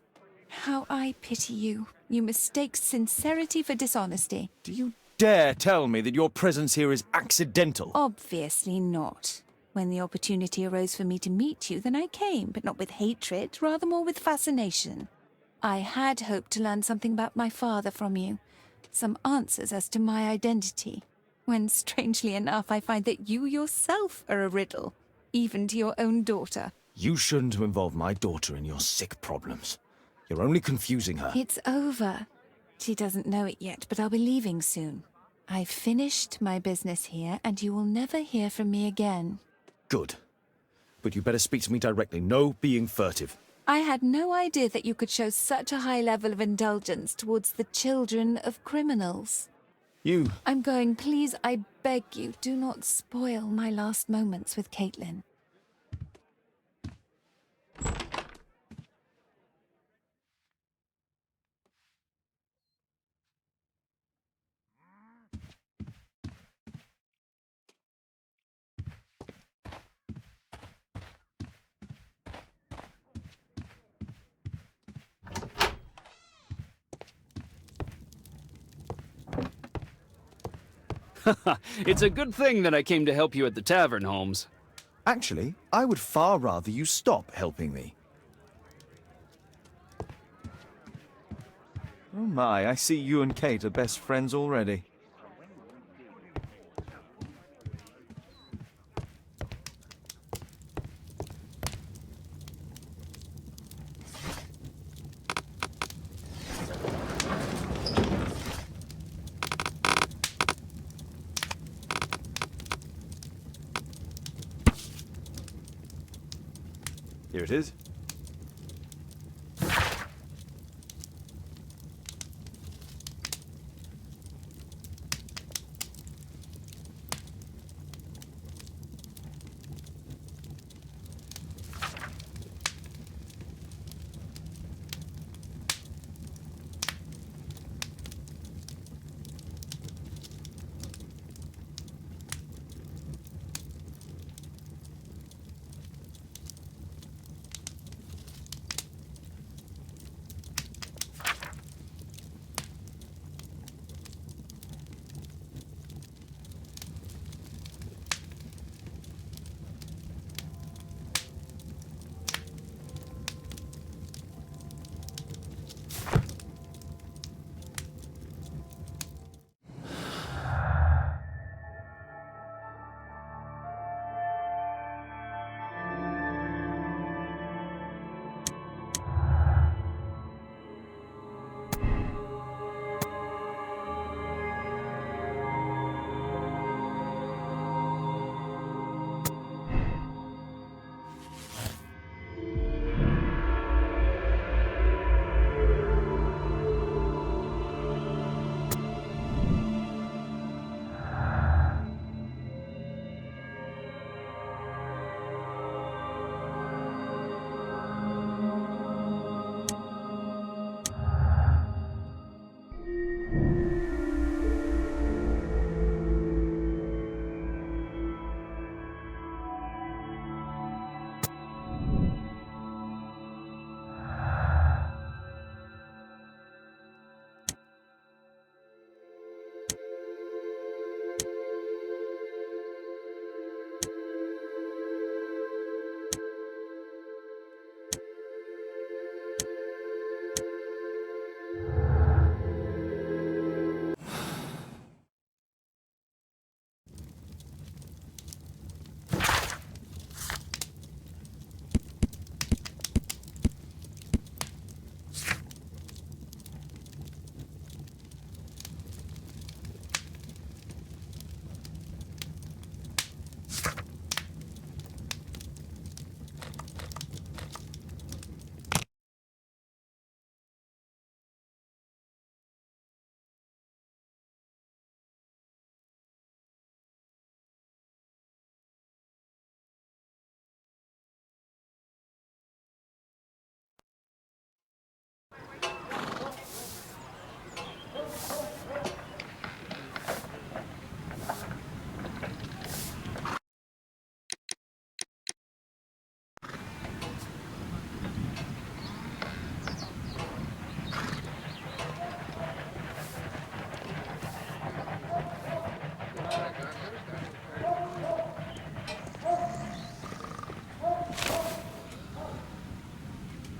How I pity you. You mistake sincerity for dishonesty. Do you dare tell me that your presence here is accidental? Obviously not. When the opportunity arose for me to meet you, then I came, but not with hatred, rather more with fascination. I had hoped to learn something about my father from you. Some answers as to my identity. When, strangely enough, I find that you yourself are a riddle, even to your own daughter. You shouldn't have involved my daughter in your sick problems. You're only confusing her. It's over. She doesn't know it yet, but I'll be leaving soon. I've finished my business here, and you will never hear from me again. Good. But you better speak to me directly. No being furtive. I had no idea that you could show such a high level of indulgence towards the children of criminals. I'm going. Please, I beg you, do not spoil my last moments with Caitlin. It's a good thing that I came to help you at the tavern, Holmes. Actually, I would far rather you stop helping me. Oh my, I see you and Kate are best friends already. Here it is.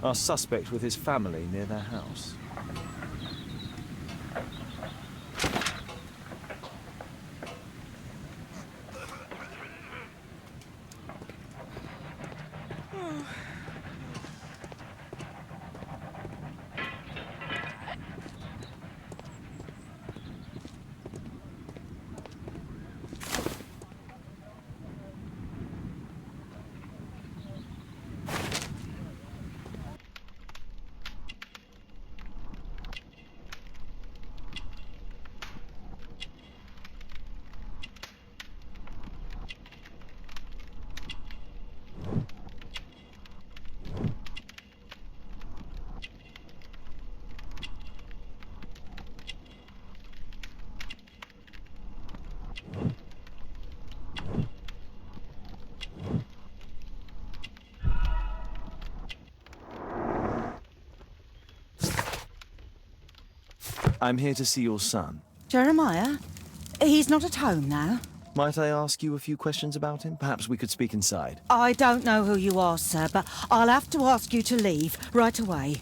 Our suspect with his family near their house. I'm here to see your son. Jeremiah? He's not at home now. Might I ask you a few questions about him? Perhaps we could speak inside. I don't know who you are, sir, but I'll have to ask you to leave right away.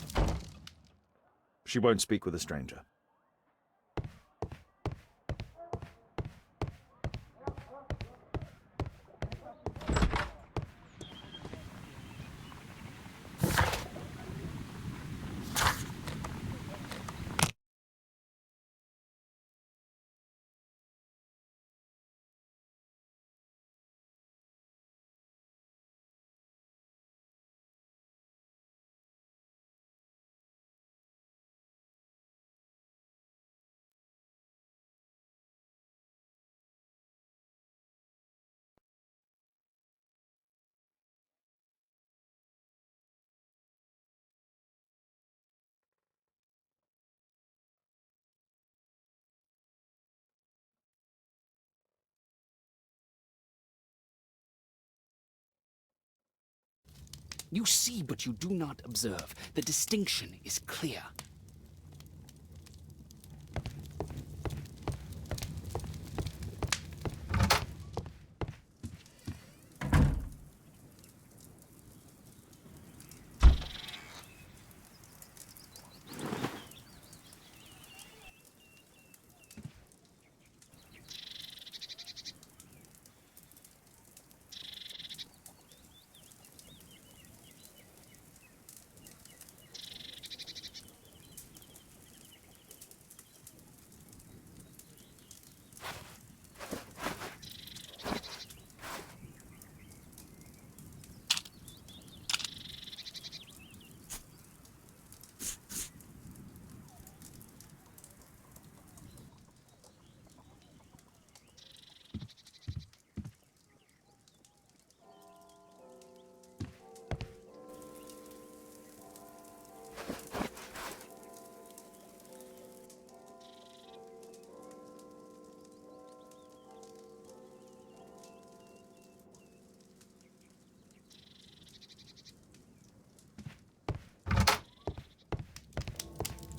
She won't speak with a stranger. You see, but you do not observe. The distinction is clear.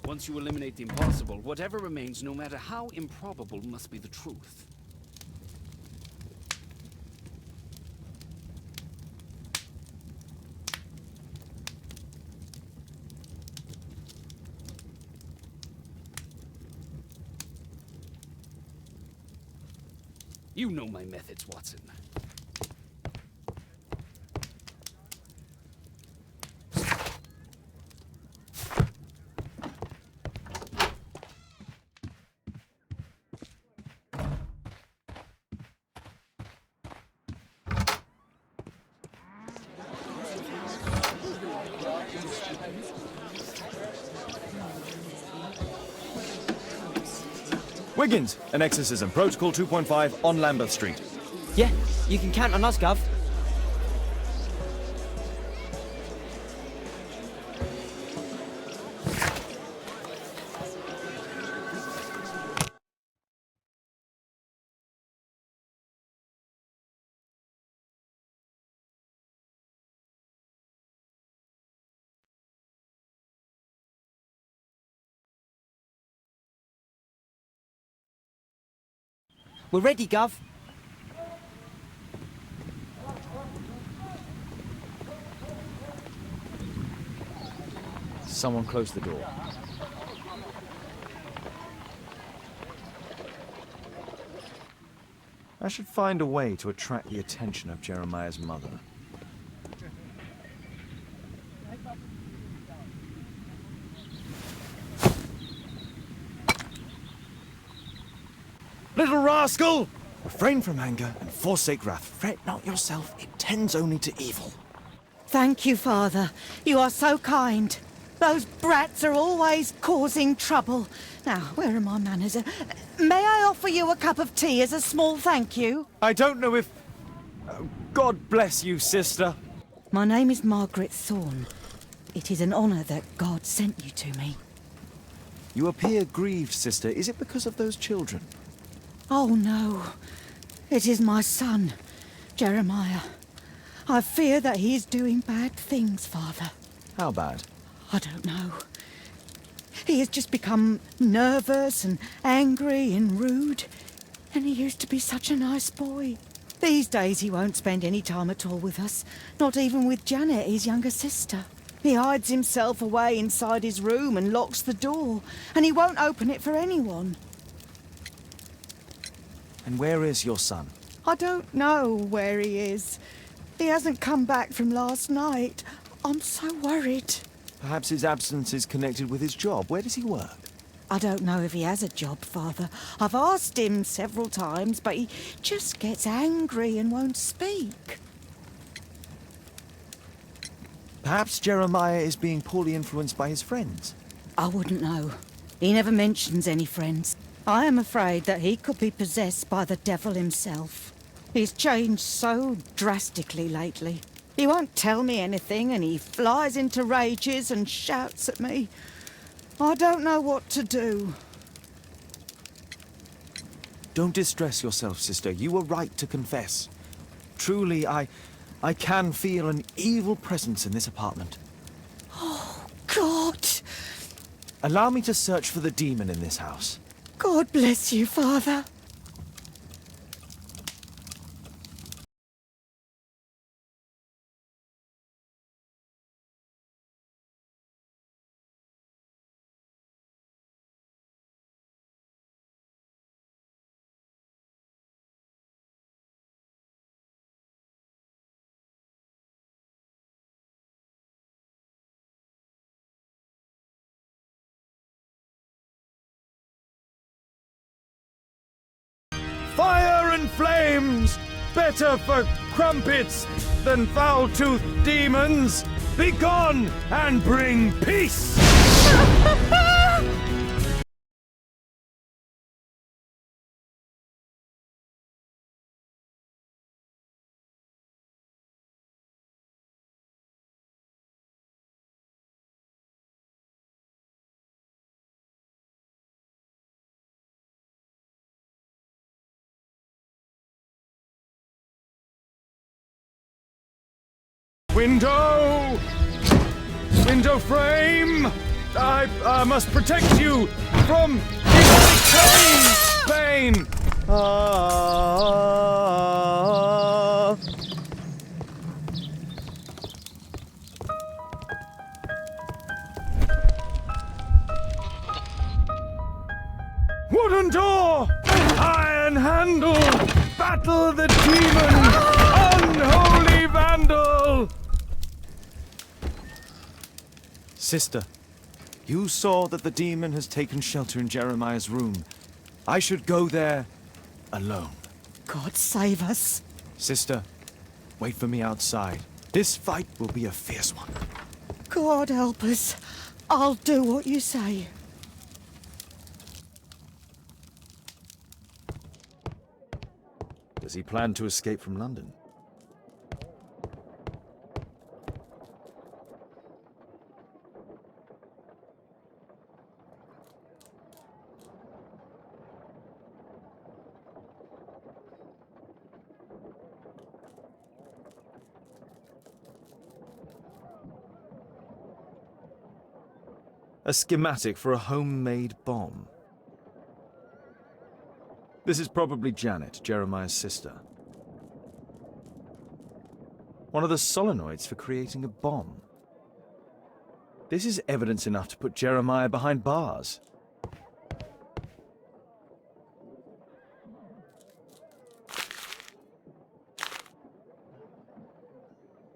Once you eliminate the impossible, whatever remains, no matter how improbable, must be the truth. You know my methods, Watson. Wiggins, an exorcism. Protocol 2.5 on Lambeth Street. Yeah, you can count on us, Gov. We're ready, Gov. Someone close the door. I should find a way to attract the attention of Jeremiah's mother. Little rascal! Refrain from anger and forsake wrath. Fret not yourself, it tends only to evil. Thank you, Father. You are so kind. Those brats are always causing trouble. Now, where are my manners? May I offer you a cup of tea as a small thank you? I don't know if... God bless you, sister. My name is Margaret Thorne. It is an honour that God sent you to me. You appear grieved, sister. Is it because of those children? Oh, no. It is my son, Jeremiah. I fear that he is doing bad things, Father. How bad? I don't know. He has just become nervous and angry and rude. And he used to be such a nice boy. These days he won't spend any time at all with us. Not even with Janet, his younger sister. He hides himself away inside his room and locks the door. And he won't open it for anyone. And where is your son? I don't know where he is. He hasn't come back from last night. I'm so worried. Perhaps his absence is connected with his job. Where does he work? I don't know if he has a job, Father. I've asked him several times, but he just gets angry and won't speak. Perhaps Jeremiah is being poorly influenced by his friends. I wouldn't know. He never mentions any friends. I am afraid that he could be possessed by the devil himself. He's changed so drastically lately. He won't tell me anything and he flies into rages and shouts at me. I don't know what to do. Don't distress yourself, sister. You were right to confess. Truly, I can feel an evil presence in this apartment. Oh, God! Allow me to search for the demon in this house. God bless you, Father. Fire and flames! Better for crumpets than foul-toothed demons! Be gone and bring peace! Window! Window frame! I must protect you from pain! Wooden door! Iron handle! Battle the demon! Unholy vandal! Sister, you saw that the demon has taken shelter in Jeremiah's room. I should go there alone. God save us. Sister, wait for me outside. This fight will be a fierce one. God help us. I'll do what you say. Does he plan to escape from London? A schematic for a homemade bomb. This is probably Janet, Jeremiah's sister. One of the solenoids for creating a bomb. This is evidence enough to put Jeremiah behind bars.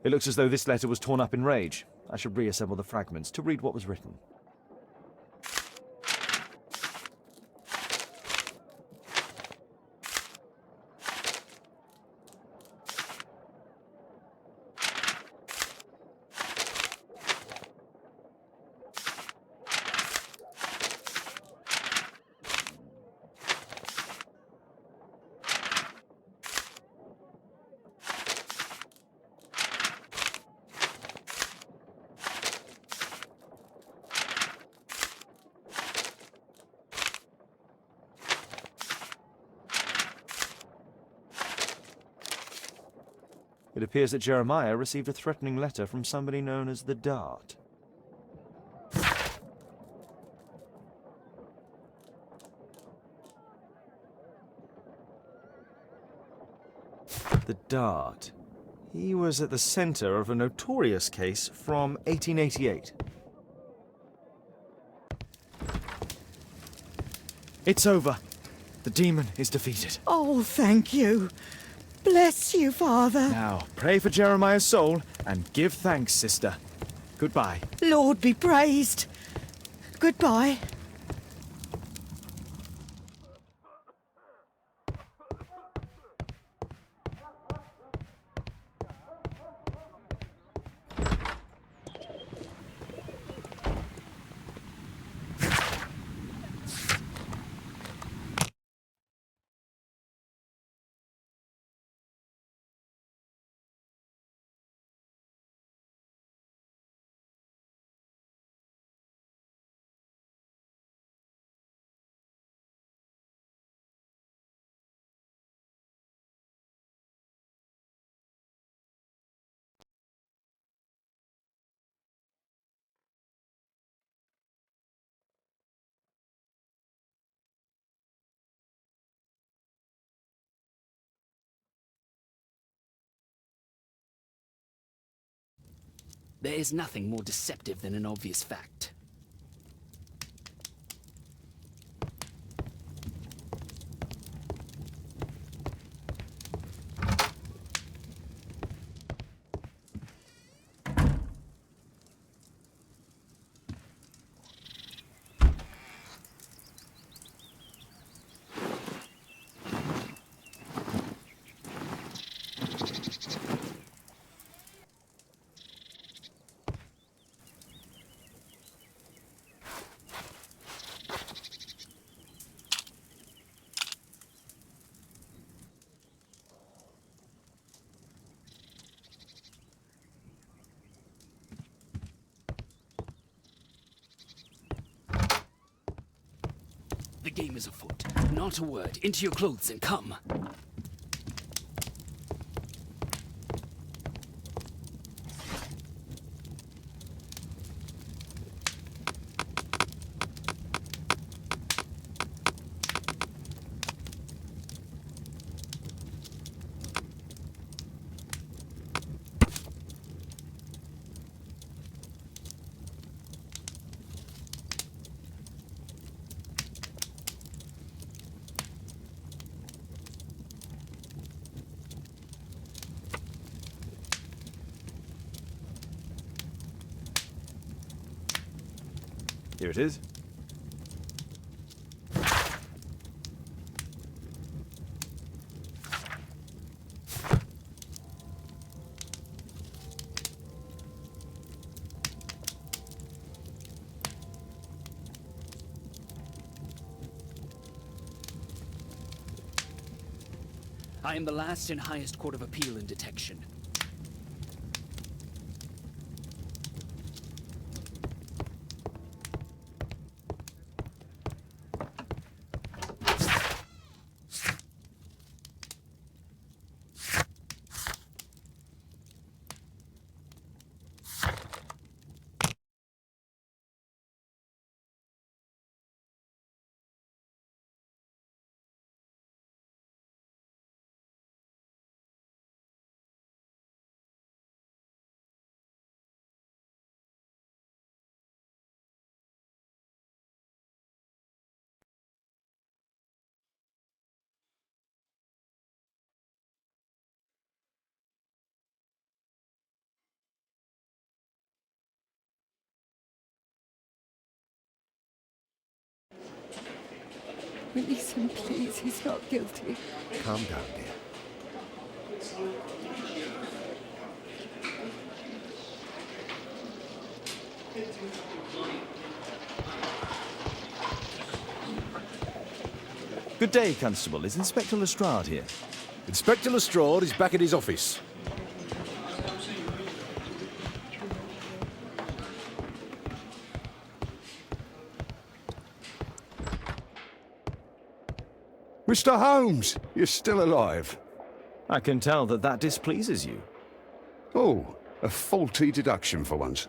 It looks as though this letter was torn up in rage. I should reassemble the fragments to read what was written. It appears that Jeremiah received a threatening letter from somebody known as the Dart. The Dart. He was at the center of a notorious case from 1888. It's over. The demon is defeated. Oh, thank you. Bless you, Father. Now, pray for Jeremiah's soul and give thanks, sister. Goodbye. Lord be praised. Goodbye. There is nothing more deceptive than an obvious fact. The game is afoot. Not a word. Into your clothes and come. Here it is. I am the last and highest court of appeal in detection. Release him, please. He's not guilty. Calm down, dear. Good day, Constable. Is Inspector Lestrade here? Inspector Lestrade is back at his office. Mr. Holmes, you're still alive. I can tell that that displeases you. Oh, a faulty deduction for once.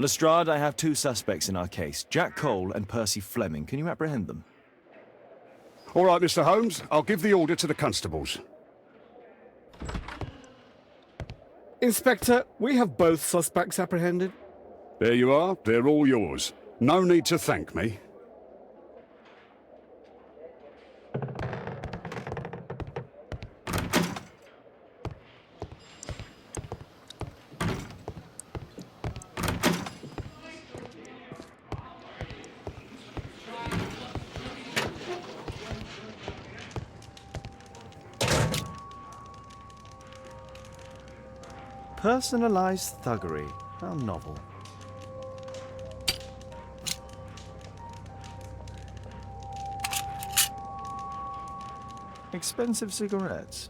Lestrade, I have two suspects in our case, Jack Cole and Percy Fleming. Can you apprehend them? All right, Mr. Holmes, I'll give the order to the constables. Inspector, we have both suspects apprehended. There you are, they're all yours. No need to thank me. Personalized thuggery. How novel. Expensive cigarettes.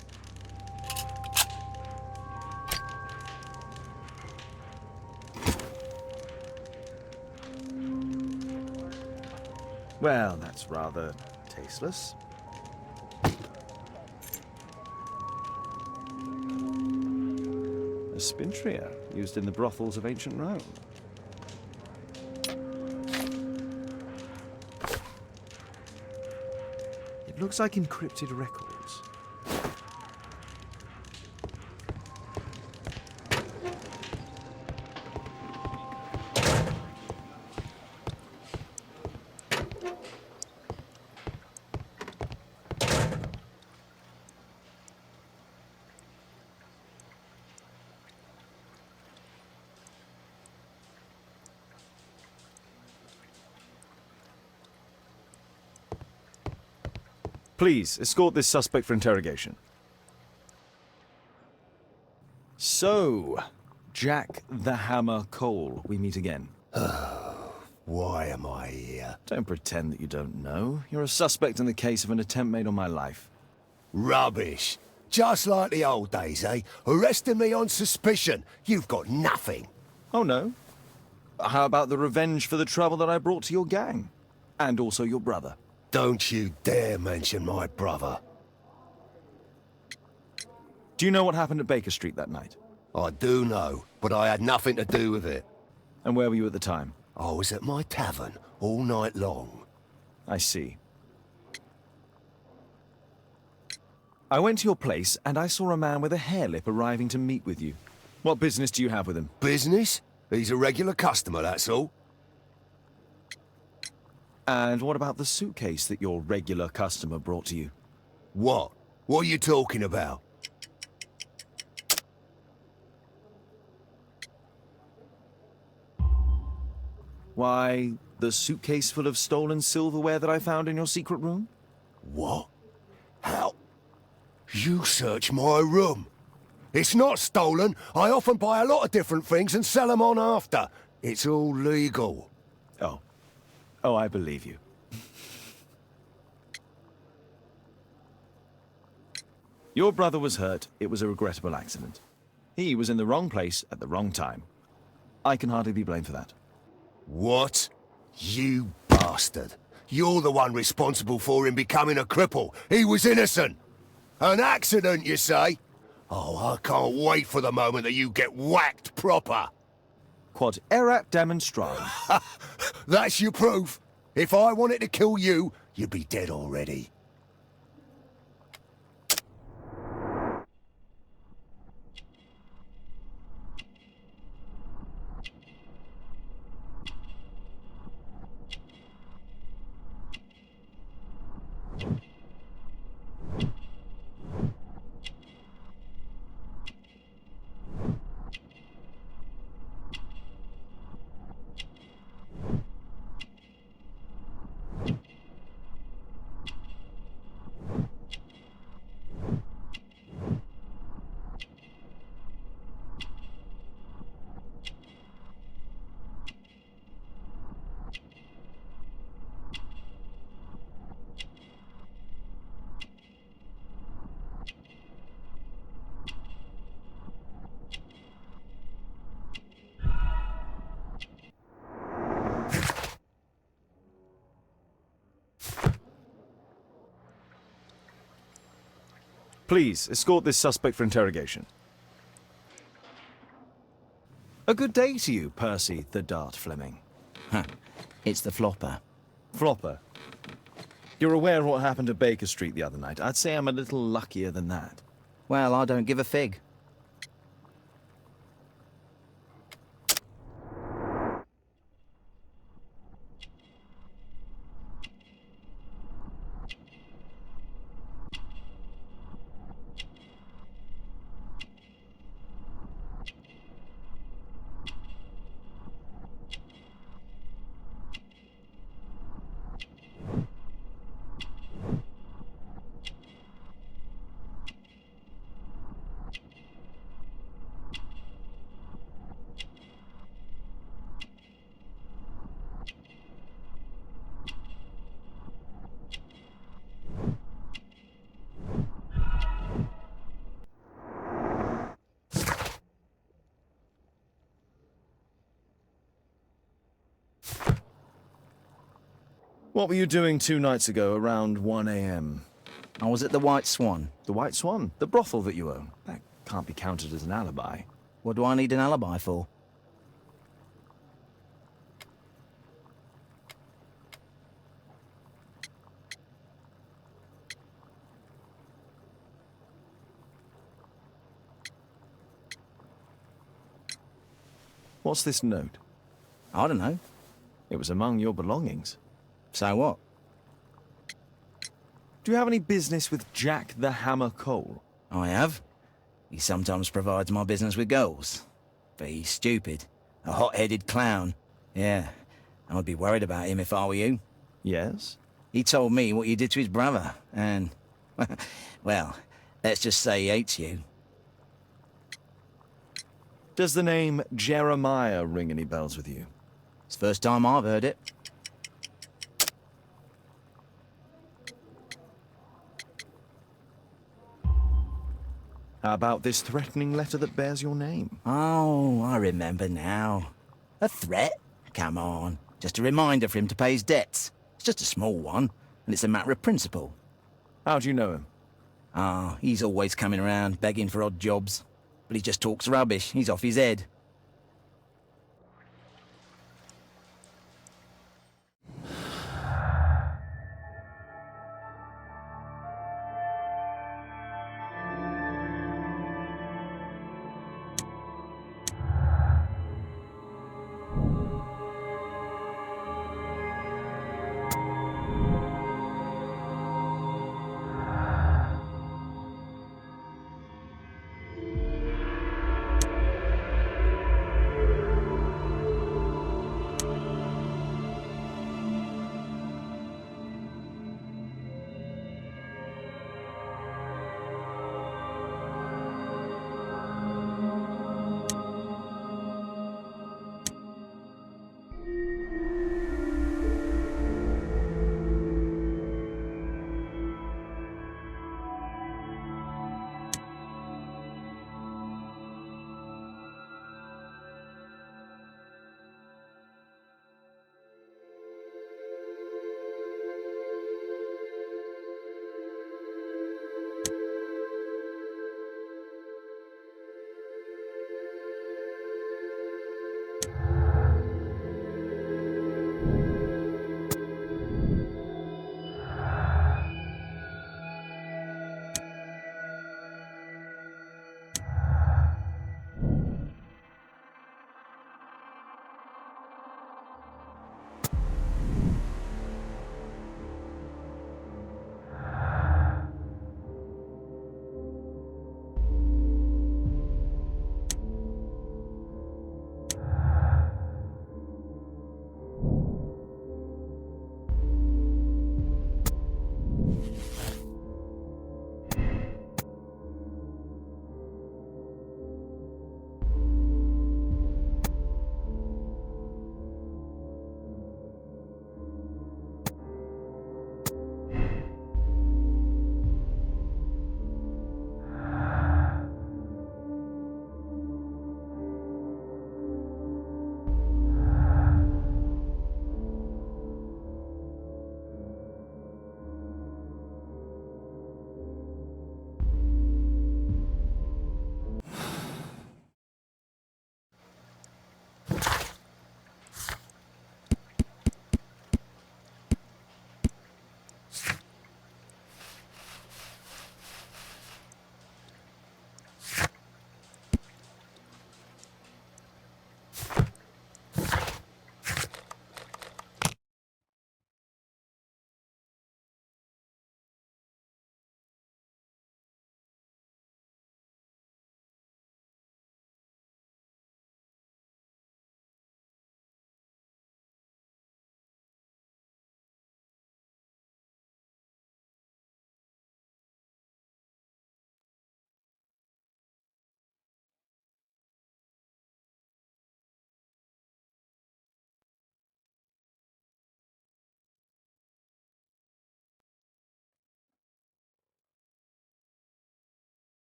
Well, that's rather tasteless. A spintria used in the brothels of ancient Rome. It looks like encrypted records. Please, escort this suspect for interrogation. So, Jack the Hammer Cole, we meet again. Why am I here? Don't pretend that you don't know. You're a suspect in the case of an attempt made on my life. Rubbish. Just like the old days, eh? Arresting me on suspicion. You've got nothing. Oh, no? How about the revenge for the trouble that I brought to your gang? And also your brother. Don't you dare mention my brother. Do you know what happened at Baker Street that night? I do know, but I had nothing to do with it. And where were you at the time? I was at my tavern all night long. I see. I went to your place and I saw a man with a hair lip arriving to meet with you. What business do you have with him? Business? He's a regular customer, that's all. And what about the suitcase that your regular customer brought to you? What? What are you talking about? Why, the suitcase full of stolen silverware that I found in your secret room? What? How? You searched my room. It's not stolen. I often buy a lot of different things and sell them on after. It's all legal. Oh. Oh, I believe you. Your brother was hurt. It was a regrettable accident. He was in the wrong place at the wrong time. I can hardly be blamed for that. What? You bastard. You're the one responsible for him becoming a cripple. He was innocent. An accident, you say? Oh, I can't wait for the moment that you get whacked proper. Quod erat demonstrandum. That's your proof. If I wanted to kill you, you'd be dead already. Please, escort this suspect for interrogation. A good day to you, Percy the Dart Fleming. Huh. It's the flopper. Flopper. You're aware of what happened at Baker Street the other night. I'd say I'm a little luckier than that. Well, I don't give a fig. What were you doing 2 nights ago around 1 a.m.? I was at the White Swan. The White Swan? The brothel that you own? That can't be counted as an alibi. What do I need an alibi for? What's this note? I don't know. It was among your belongings. So what? Do you have any business with Jack the Hammer Cole? I have. He sometimes provides my business with girls. But he's stupid. A hot-headed clown. Yeah, I'd be worried about him if I were you. Yes? He told me what you did to his brother, and... well, let's just say he hates you. Does the name Jeremiah ring any bells with you? It's the first time I've heard it. How about this threatening letter that bears your name? Oh, I remember now. A threat? Come on. Just a reminder for him to pay his debts. It's just a small one, and it's a matter of principle. How do you know him? Ah, he's always coming around, begging for odd jobs. But he just talks rubbish. He's off his head.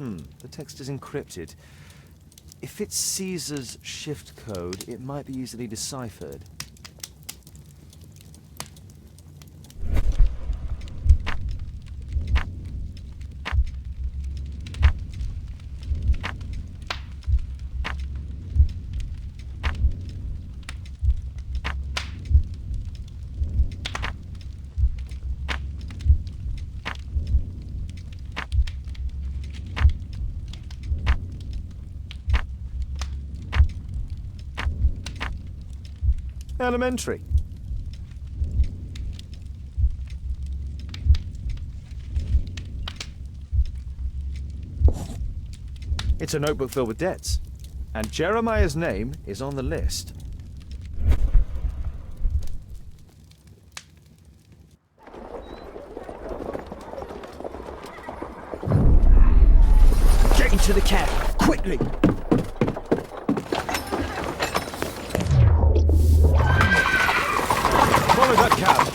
The text is encrypted. If it's Caesar's shift code, it might be easily deciphered. Elementary. It's a notebook filled with debts. And Jeremiah's name is on the list. Get into the cab, quickly! Follow that cab.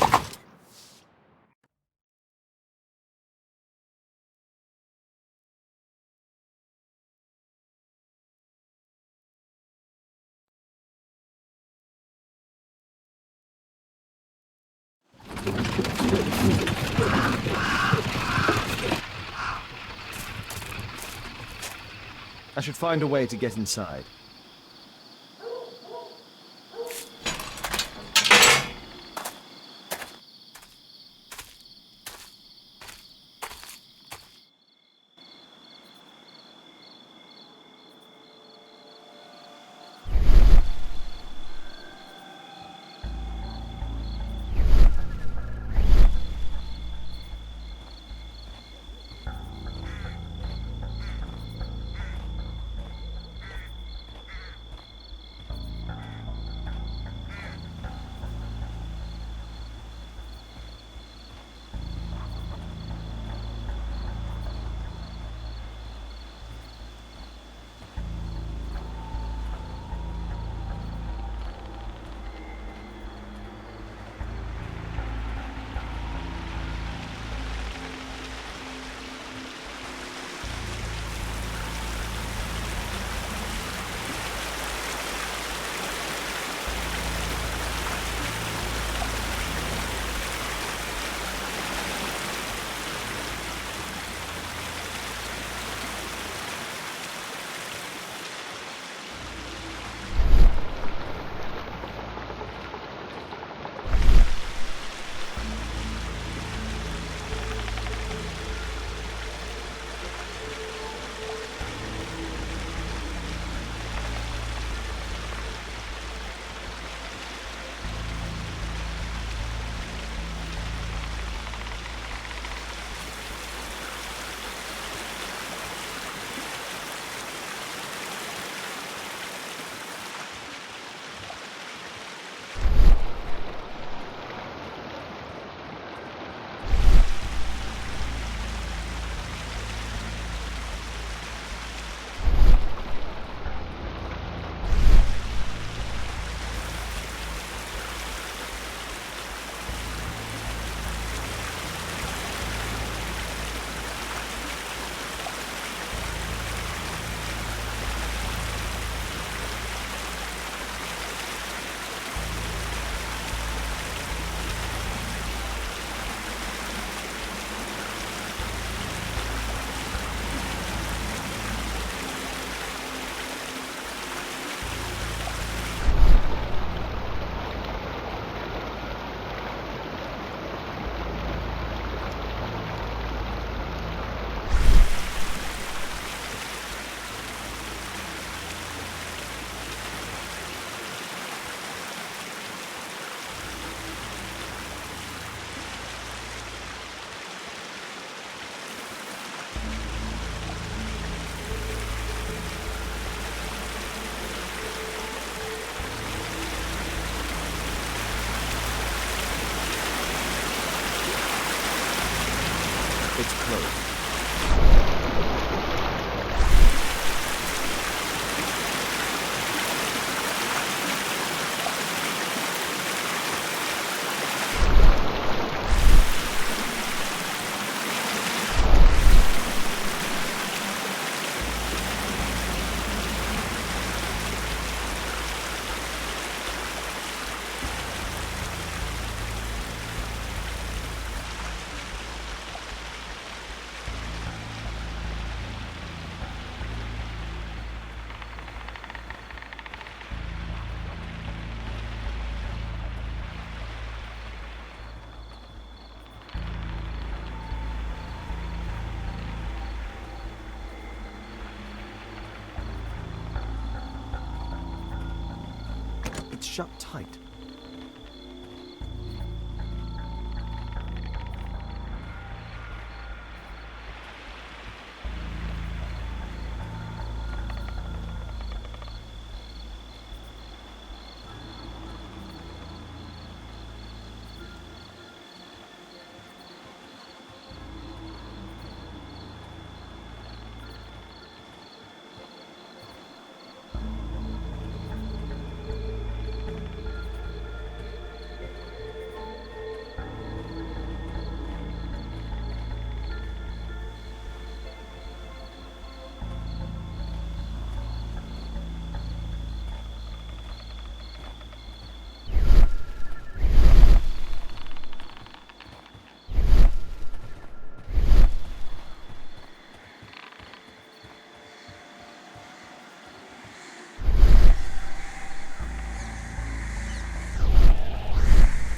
I should find a way to get inside. It's closed. shut tight.